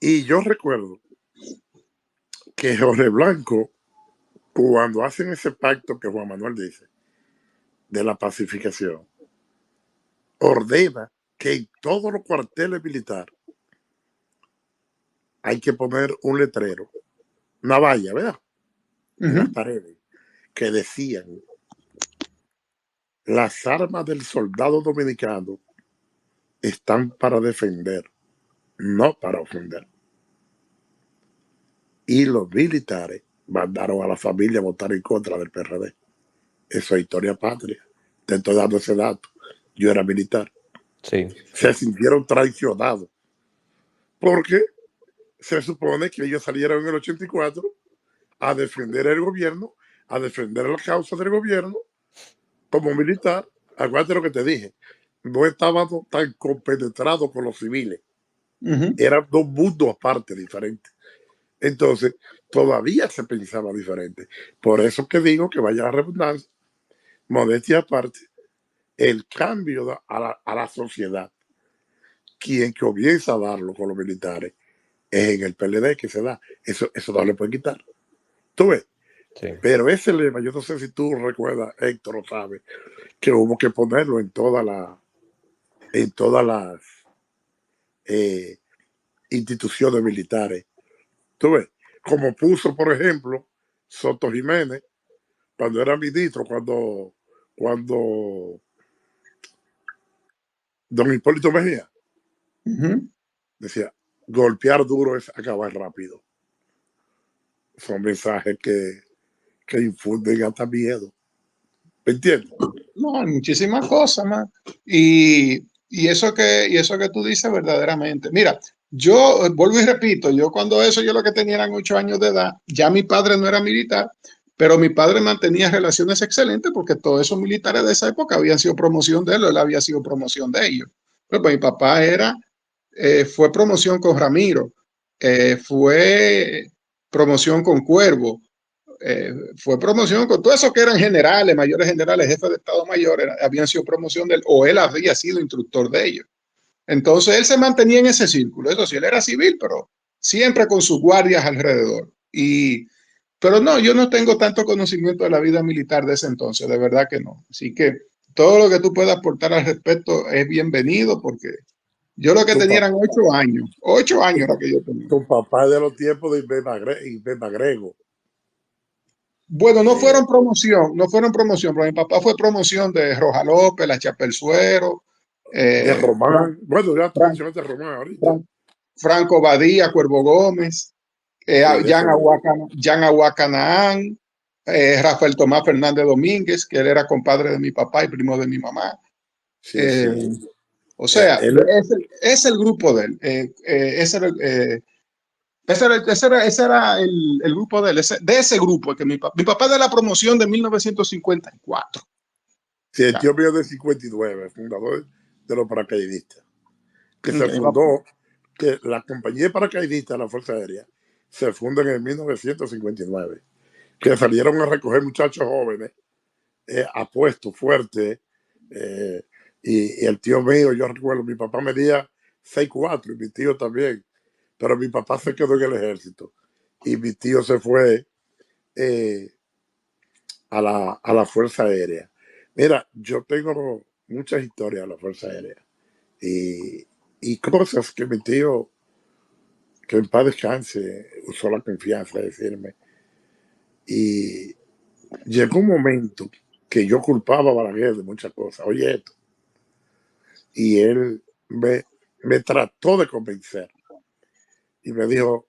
Y yo recuerdo que Jorge Blanco, cuando hacen ese pacto que Juan Manuel dice, de la pacificación, ordena que en todos los cuarteles militares hay que poner un letrero, una valla, ¿verdad? En las paredes, que decían: las armas del soldado dominicano están para defender, no para ofender. Y los militares mandaron a la familia a votar en contra del PRD. Eso es historia patria. Te estoy dando ese dato. Yo era militar. Sí. Se sintieron traicionados porque se supone que ellos salieron en el 84 a defender el gobierno, a defender la causa del gobierno como militar. Acuérdate lo que te dije. No estábamos tan compenetrados con los civiles. Eran dos mundos aparte, diferentes. Entonces, todavía se pensaba diferente. Por eso que digo que vaya a redundancia, modestia aparte, el cambio a la sociedad, quien comienza a darlo con los militares, es en el PLD que se da. Eso no le puede quitar. ¿Tú ves? Sí. Pero ese lema, yo no sé si tú recuerdas, Héctor, lo sabes, que hubo que ponerlo en todas las instituciones militares. ¿Tú ves? Como puso, por ejemplo, Soto Jiménez, cuando era ministro, cuando don Hipólito Mejía decía: golpear duro es acabar rápido. Son mensajes que infunden hasta miedo. ¿Me entiendes? No, hay muchísimas cosas más. Y eso que tú dices verdaderamente. Mira, yo vuelvo y repito, yo lo que tenía eran 8 años de edad, ya mi padre no era militar, pero mi padre mantenía relaciones excelentes porque todos esos militares de esa época habían sido promoción de él había sido promoción de ellos. Pero pues mi papá fue promoción con Ramiro, fue promoción con Cuervo, fue promoción con todos esos que eran generales, mayores generales, jefes de Estado Mayor, habían sido promoción de él, o él había sido instructor de ellos. Entonces él se mantenía en ese círculo. Eso sí, él era civil, pero siempre con sus guardias alrededor. Pero no, yo no tengo tanto conocimiento de la vida militar de ese entonces, de verdad que no. Así que todo lo que tú puedas aportar al respecto es bienvenido, porque yo lo que tenía eran 8 años. 8 años era que yo tenía. Tu papá es de los tiempos de Ibén Magrego. Bueno, no fueron promoción, pero mi papá fue promoción de Roja López, La Chapelzuero, de Román. Bueno, ya tú mencionaste Román ahorita. Franco Badía, Cuervo Gómez, Jan Aguacanaán, Rafael Tomás Fernández Domínguez, que él era compadre de mi papá y primo de mi mamá. Sí, sí. O sea, es el grupo de él. Ese era el grupo de él, de ese grupo que mi papá de la promoción de 1954. Sí, el tío mío de 59, fundador de los paracaidistas, que se fundó, que la compañía de paracaidistas de la Fuerza Aérea se funda en el 1959, que salieron a recoger muchachos jóvenes, apuestos, fuertes, y el tío mío, yo recuerdo, mi papá medía 6'4", y mi tío también, pero mi papá se quedó en el ejército y mi tío se fue a la Fuerza Aérea. Mira, yo tengo muchas historias de la Fuerza Aérea y cosas que mi tío, que en paz descanse, usó la confianza de decirme. Y llegó un momento que yo culpaba a Balaguer de muchas cosas. Oye esto. Y él me trató de convencer. Y me dijo: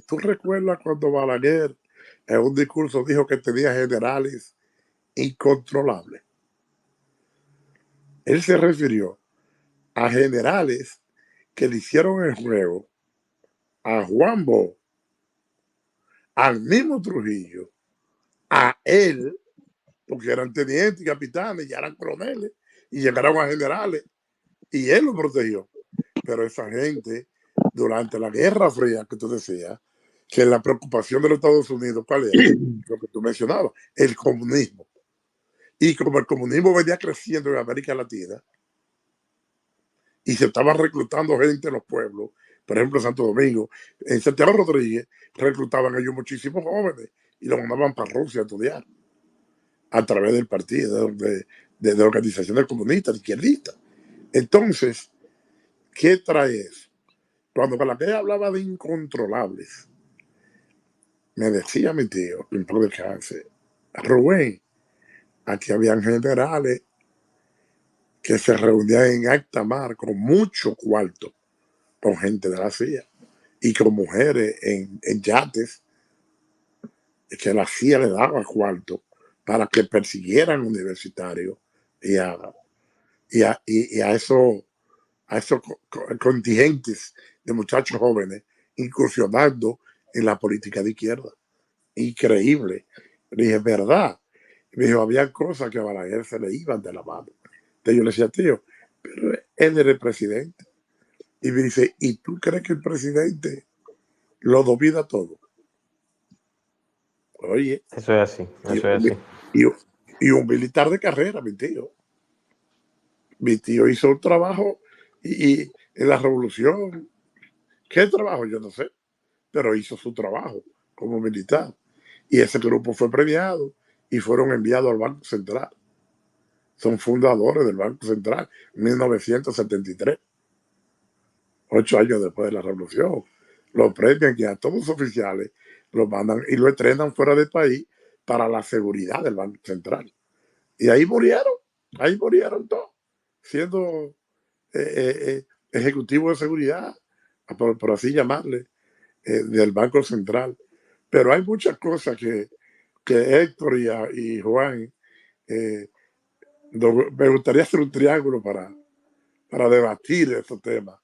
¿tú recuerdas cuando Balaguer en un discurso dijo que tenía generales incontrolables? Él se refirió a generales que le hicieron el juego a Juan Bo, al mismo Trujillo a él, porque eran tenientes y capitanes, ya eran coroneles, y llegaron a generales, y él lo protegió. Pero esa gente, durante la Guerra Fría, que tú decías, que la preocupación de los Estados Unidos, ¿cuál era? Lo que tú mencionabas, el comunismo. Y como el comunismo venía creciendo en América Latina, y se estaba reclutando gente en los pueblos, por ejemplo, en Santo Domingo, en Santiago Rodríguez, reclutaban ellos muchísimos jóvenes y los mandaban para Rusia a estudiar a través del partido, de organizaciones comunistas, izquierdistas. Entonces, ¿qué trae eso? Cuando Balaguer hablaba de incontrolables, me decía mi tío, en paz descanse, Rubén, aquí habían generales que se reunían en alta mar con mucho cuarto, con gente de la CIA y con mujeres en yates, que la CIA le daba cuarto para que persiguieran universitarios y a esos contingentes de muchachos jóvenes incursionando en la política de izquierda. Increíble. Le dije, ¿verdad? Me dijo, había cosas que a Balaguer se le iban de la mano. Entonces yo le decía, tío, pero él era el presidente. Y me dice, ¿y tú crees que el presidente lo domina todo? Oye, Eso es así, y, eso es así. y, y un militar de carrera, mi tío. Mi tío hizo un trabajo y en la revolución, ¿qué trabajo? Yo no sé, pero hizo su trabajo como militar. Y ese grupo fue premiado y fueron enviados al Banco Central. Son fundadores del Banco Central, 1973, 8 años después de la revolución. Los premian que a todos los oficiales los mandan y lo entrenan fuera del país para la seguridad del Banco Central. Y ahí murieron todos, siendo ejecutivo de seguridad, por así llamarle, del Banco Central. Pero hay muchas cosas que Héctor y Juan, eh, me gustaría hacer un triángulo para debatir estos temas,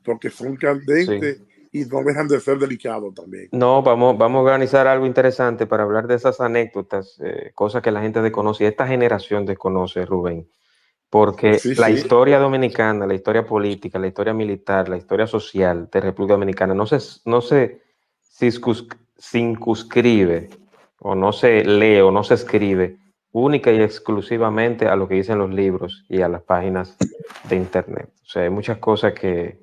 porque son Sí. candentes y no dejan de ser delicados también. No, vamos a organizar algo interesante para hablar de esas anécdotas, cosas que la gente desconoce y esta generación desconoce, Rubén, porque Sí, la sí. historia dominicana, la historia política, la historia militar, la historia social de República Dominicana no se circunscribe o no se lee o no se escribe única y exclusivamente a lo que dicen los libros y a las páginas de internet. O sea, hay muchas cosas que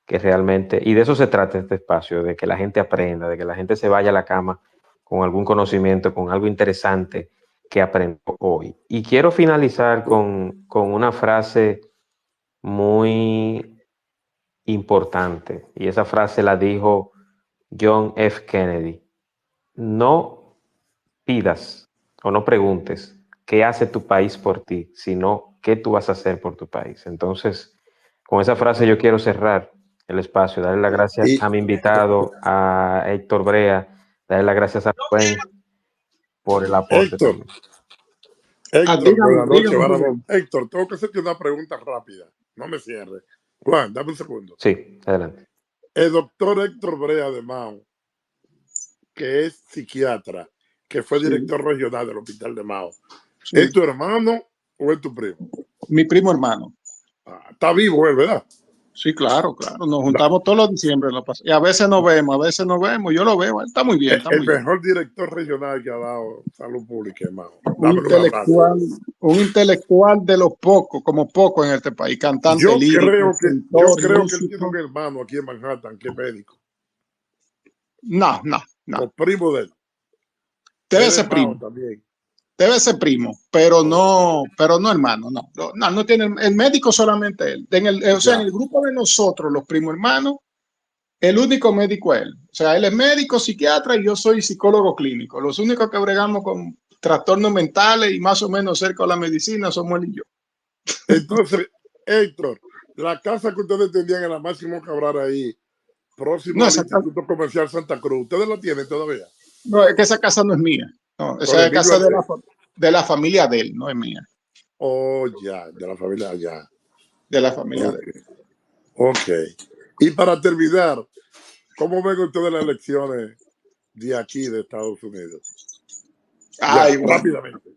realmente, y de eso se trata este espacio, de que la gente aprenda, de que la gente se vaya a la cama con algún conocimiento, con algo interesante que aprendió hoy. Y quiero finalizar con una frase muy importante, y esa frase la dijo John F. Kennedy. No pidas o no preguntes qué hace tu país por ti, sino qué tú vas a hacer por tu país. Entonces, con esa frase yo quiero cerrar el espacio, darle las gracias Y a mi invitado, a Héctor Brea, darle las gracias a Rubén por el aporte Héctor, también. Héctor, Dígame, buenas noches. dígame, Rubén. Héctor, tengo que hacerte una pregunta rápida. No me cierres. Juan, dame un segundo. Sí, adelante. El doctor Héctor Brea de Mao, que es psiquiatra, que fue Sí, director regional del Hospital de Mao, ¿es sí. tu hermano o es tu primo? Mi primo hermano. Ah, está vivo él, ¿verdad? Sí, claro, claro. Nos Da- juntamos todos los diciembre. Y a veces nos vemos, a veces nos vemos. Yo lo veo. Él está muy bien, está El muy bien. mejor director regional que ha dado salud pública, hermano. Un Dámelo un abrazo. un intelectual de los pocos, como poco en este país. Cantante lírico, Yo escritor, creo que él tiene un músico. hermano aquí en Manhattan que es médico, No, no, no. o primo de él. Debe Él es ser Mao primo. también. Debe ser primo, Oh, pero no hermano, no. No, no tiene el médico solamente él. O sea, en ya. el grupo de nosotros, los primos hermanos, el único médico es él. O sea, él es médico, psiquiatra y yo soy psicólogo clínico. Los únicos que bregamos con trastornos mentales y más o menos cerca de la medicina somos él y yo. Entonces, Héctor, la casa que ustedes tenían en la Máximo Cabral ahí, No, próximo al Instituto Comercial Santa Cruz, ¿ustedes la tienen todavía? no, es que esa casa no es mía. No, Con esa es Emilio casa Andrés. de la familia de él, no es mía. Oh, ya, de la familia, ya. De la familia de Ok, él. ok. Y para terminar, ¿cómo ven ustedes las elecciones de aquí, de Estados Unidos? Ay, ya, rápidamente.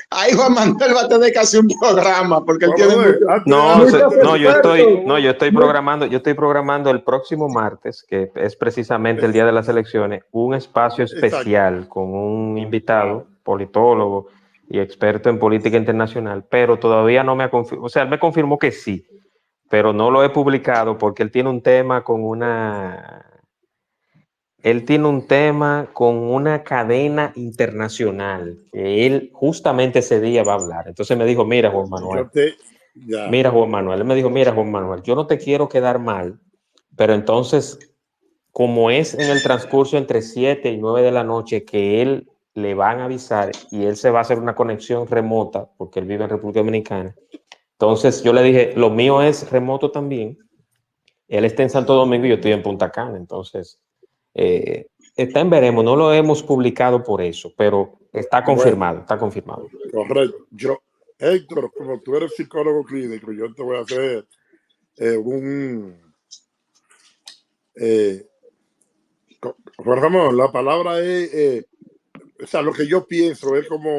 Ahí Juan Manuel va a tener que hacer un programa porque él Juan tiene Manuel, yo estoy programando el próximo martes, que es precisamente el día de las elecciones, un espacio especial con un invitado, politólogo y experto en política internacional, pero todavía no me ha confirmado, o sea, él me confirmó que sí, pero no lo he publicado porque él tiene un tema con una cadena internacional que él justamente ese día va a hablar. Entonces me dijo, mira, Juan Manuel, él me dijo, mira, Juan Manuel, yo no te quiero quedar mal, pero entonces, como es en el transcurso entre 7 y 9 de la noche que él le van a avisar y él se va a hacer una conexión remota, porque él vive en República Dominicana, entonces yo le dije, lo mío es remoto también, él está en Santo Domingo y yo estoy en Punta Cana, entonces está en veremos, no lo hemos publicado por eso, pero está confirmado, está confirmado. Correcto. Héctor, como tú eres psicólogo clínico, yo te voy a hacer Ramón, la palabra es, o sea, lo que yo pienso es como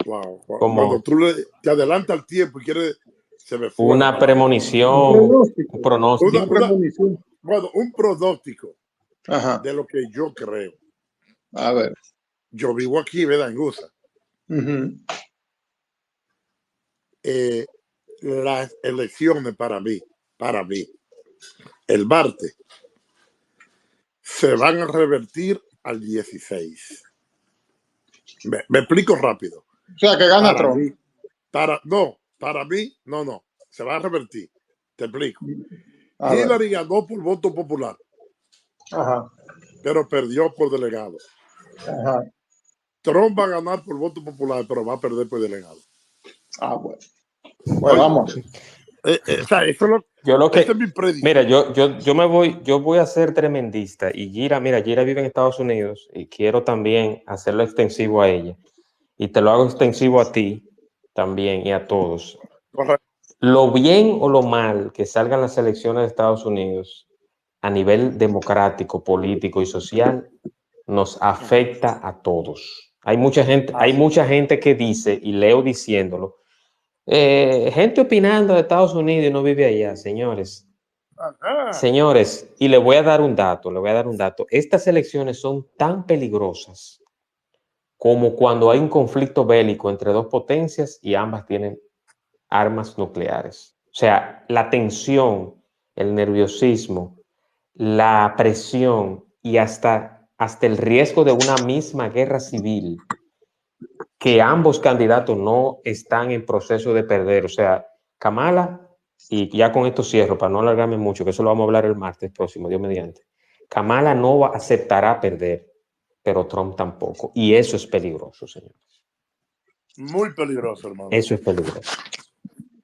cuando tú te adelantas al tiempo y quieres, se me fue una premonición, un pronóstico. Bueno, un pronóstico de lo que yo creo. A ver. Yo vivo aquí, ¿verdad? En USA. Las elecciones para mí, el martes, se van a revertir al 16. Me explico rápido. O sea, que gana Trump. Para mí, no. Se va a revertir. Te explico. Hillary ganó por voto popular. Ajá. Pero perdió por delegado. Ajá. Trump va a ganar por voto popular, pero va a perder por delegado. Bueno. Pues vamos. Esa es mi predicción. Mira, yo voy a ser tremendista y Gira vive en Estados Unidos y quiero también hacerlo extensivo a ella. Y te lo hago extensivo a ti también y a todos. Correcto. Lo bien o lo mal que salgan las elecciones de Estados Unidos a nivel democrático, político y social nos afecta a todos. Hay mucha gente que dice, y leo diciéndolo, gente opinando de Estados Unidos y no vive allá, señores. Señores, y le voy a dar un dato. Estas elecciones son tan peligrosas como cuando hay un conflicto bélico entre dos potencias y ambas tienen armas nucleares. O sea, la tensión, el nerviosismo, la presión y hasta el riesgo de una misma guerra civil, que ambos candidatos no están en proceso de perder. O sea, Kamala, y ya con esto cierro para no alargarme mucho, que eso lo vamos a hablar el martes próximo, Dios mediante. Kamala no aceptará perder, pero Trump tampoco. Y eso es peligroso, señores. Muy peligroso, hermano. Eso es peligroso.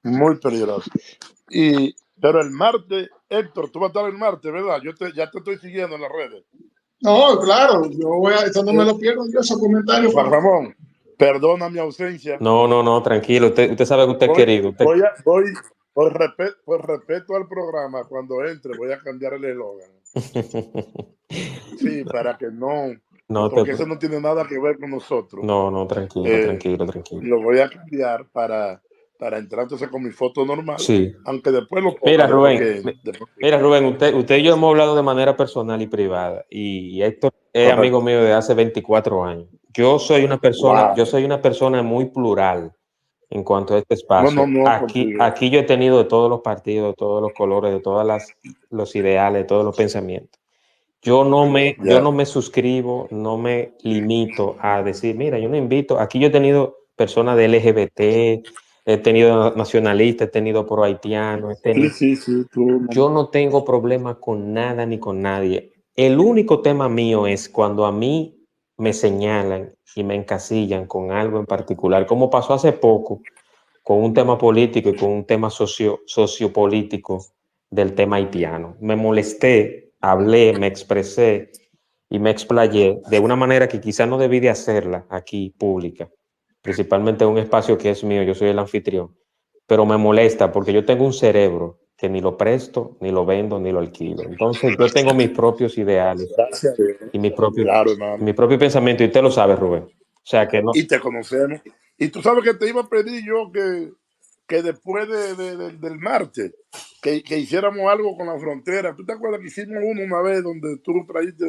Muy peligroso. Pero el martes, Héctor, tú vas a estar el martes, ¿verdad? Ya te estoy siguiendo en las redes. No, claro, eso no me lo pierdo yo, esos comentarios. Juan Ramón, perdona mi ausencia. No, tranquilo, usted sabe que usted es querido. Por respeto al programa, cuando entre voy a cambiar el eslogan. Sí, para que porque eso no tiene nada que ver con nosotros. No, tranquilo. Lo voy a cambiar para entrar entonces con mi foto normal. Sí. Aunque después lo ponga. Mira, Rubén, usted y yo hemos hablado de manera personal y privada. Y Héctor es amigo mío de hace 24 años. Yo soy una persona muy plural en cuanto a este espacio. Aquí yo he tenido de todos los partidos, de todos los colores, de todos los ideales, de todos los pensamientos. Yo no me suscribo, no me limito a decir, mira, yo no invito. Aquí yo he tenido personas de LGBT, he tenido nacionalistas, he tenido pro haitianos. Yo no tengo problema con nada ni con nadie. El único tema mío es cuando a mí me señalan y me encasillan con algo en particular, como pasó hace poco con un tema político y con un tema sociopolítico del tema haitiano. Me molesté, hablé, me expresé y me explayé de una manera que quizás no debí de hacerla aquí pública, principalmente en un espacio que es mío, yo soy el anfitrión, pero me molesta porque yo tengo un cerebro que ni lo presto, ni lo vendo, ni lo alquilo. Entonces yo tengo mis propios ideales. Gracias. Y mi propio, claro, hermano. mi propio pensamiento, y usted lo sabe, Rubén. O sea que no. Y te conocemos. Y tú sabes que te iba a pedir yo que después del martes, que hiciéramos algo con la frontera. ¿Tú te acuerdas que hicimos uno una vez donde tú trajiste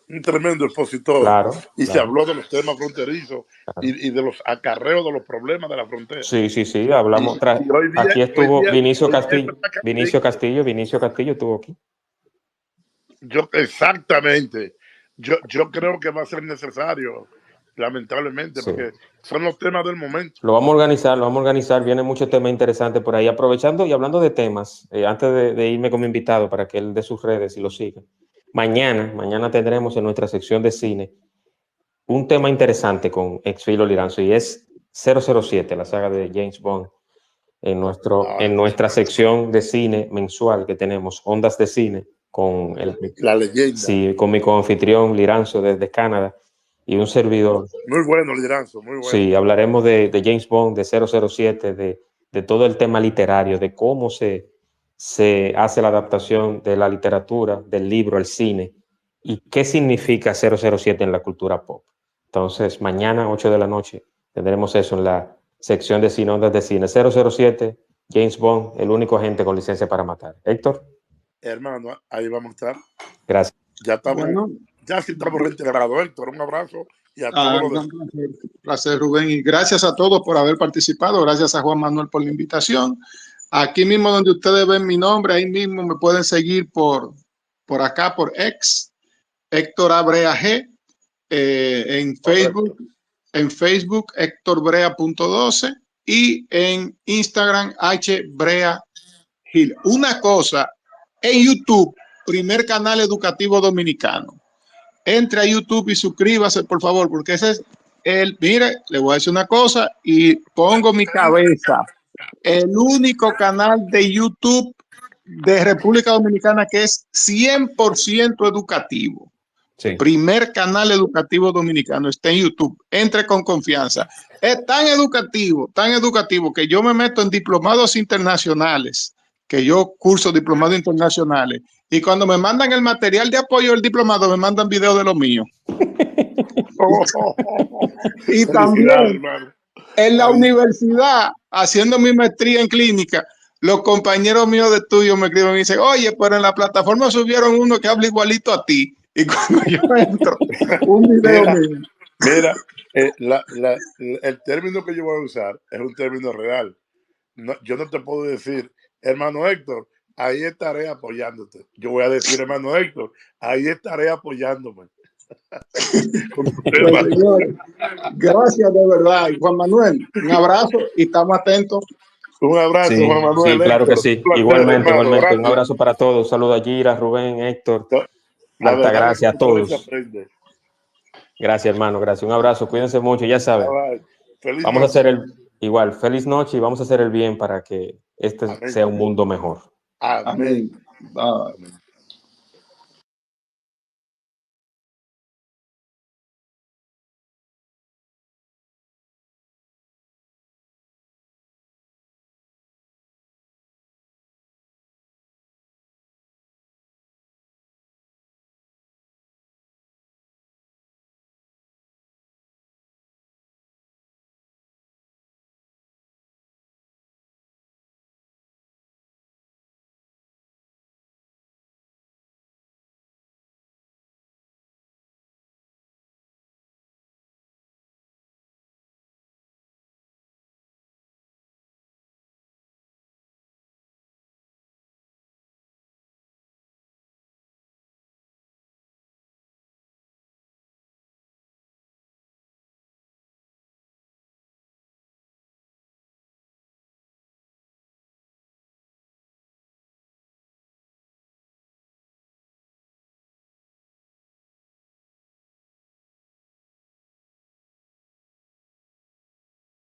un tremendo expositor? Claro, y claro. Se habló de los temas fronterizos, claro. y de los acarreos de los problemas de la frontera. Sí, hablamos. Y hoy día, aquí estuvo hoy día, Vinicio hoy día Castillo. Vinicio Castillo estuvo aquí. Exactamente. Yo creo que va a ser necesario, lamentablemente, sí, porque son los temas del momento. Lo vamos a organizar, viene mucho tema interesante por ahí. Aprovechando y hablando de temas, antes de irme como invitado para que él dé sus redes y lo siga. Mañana tendremos en nuestra sección de cine un tema interesante con Exfilo Liranzo, y es 007, la saga de James Bond, en nuestra sección de cine mensual que tenemos, Ondas de Cine, con la leyenda. Sí, con mi coanfitrión Liranzo desde Canadá y un servidor. Muy bueno, Liranzo, muy bueno. Sí, hablaremos de James Bond, de 007, de todo el tema literario, de cómo se hace la adaptación de la literatura, del libro al cine, y qué significa 007 en la cultura pop. Entonces, mañana, 8 de la noche, tendremos eso en la sección de cine, Ondas de Cine. 007, James Bond, el único agente con licencia para matar. Héctor. Hermano, ahí vamos a estar. Gracias. Ya estamos reintegrados, Héctor. Un abrazo y a todos los placer, Rubén, y gracias a todos por haber participado. Gracias a Juan Manuel por la invitación. Aquí mismo donde ustedes ven mi nombre, ahí mismo me pueden seguir por acá, por X, Héctor Abrea G, en Facebook, HéctorBrea.12 y en Instagram HBrea Gil. Una cosa, en YouTube, primer canal educativo dominicano. Entre a YouTube y suscríbase, por favor, porque ese es mire, le voy a decir una cosa y pongo mi cabeza. El único canal de YouTube de República Dominicana que es 100% educativo. Sí. Primer canal educativo dominicano está en YouTube. Entre con confianza. Es tan educativo que yo me meto en diplomados internacionales, que yo curso diplomados internacionales, y cuando me mandan el material de apoyo del diplomado me mandan videos de lo mío. Y también en la universidad, haciendo mi maestría en clínica, los compañeros míos de estudio me escriben y me dicen, oye, pero en la plataforma subieron uno que habla igualito a ti. Y cuando yo entro, un video mío. Mira, el término que yo voy a usar es un término real. No, yo no te puedo decir, hermano Héctor, ahí estaré apoyándote. Yo voy a decir, hermano Héctor, ahí estaré apoyándome. Señor, gracias de verdad. Y Juan Manuel, un abrazo y estamos atentos. Un abrazo, sí, Juan Manuel. Sí, claro Héctor, que sí. Igualmente. Un abrazo para todos. Saludos a Gira, Rubén, Héctor. Altagracia a todos. Gracias, hermano. Gracias. Un abrazo. Cuídense mucho. Ya saben. Vamos a hacer feliz noche y vamos a hacer el bien para que este sea un mundo mejor. Amén. Amén.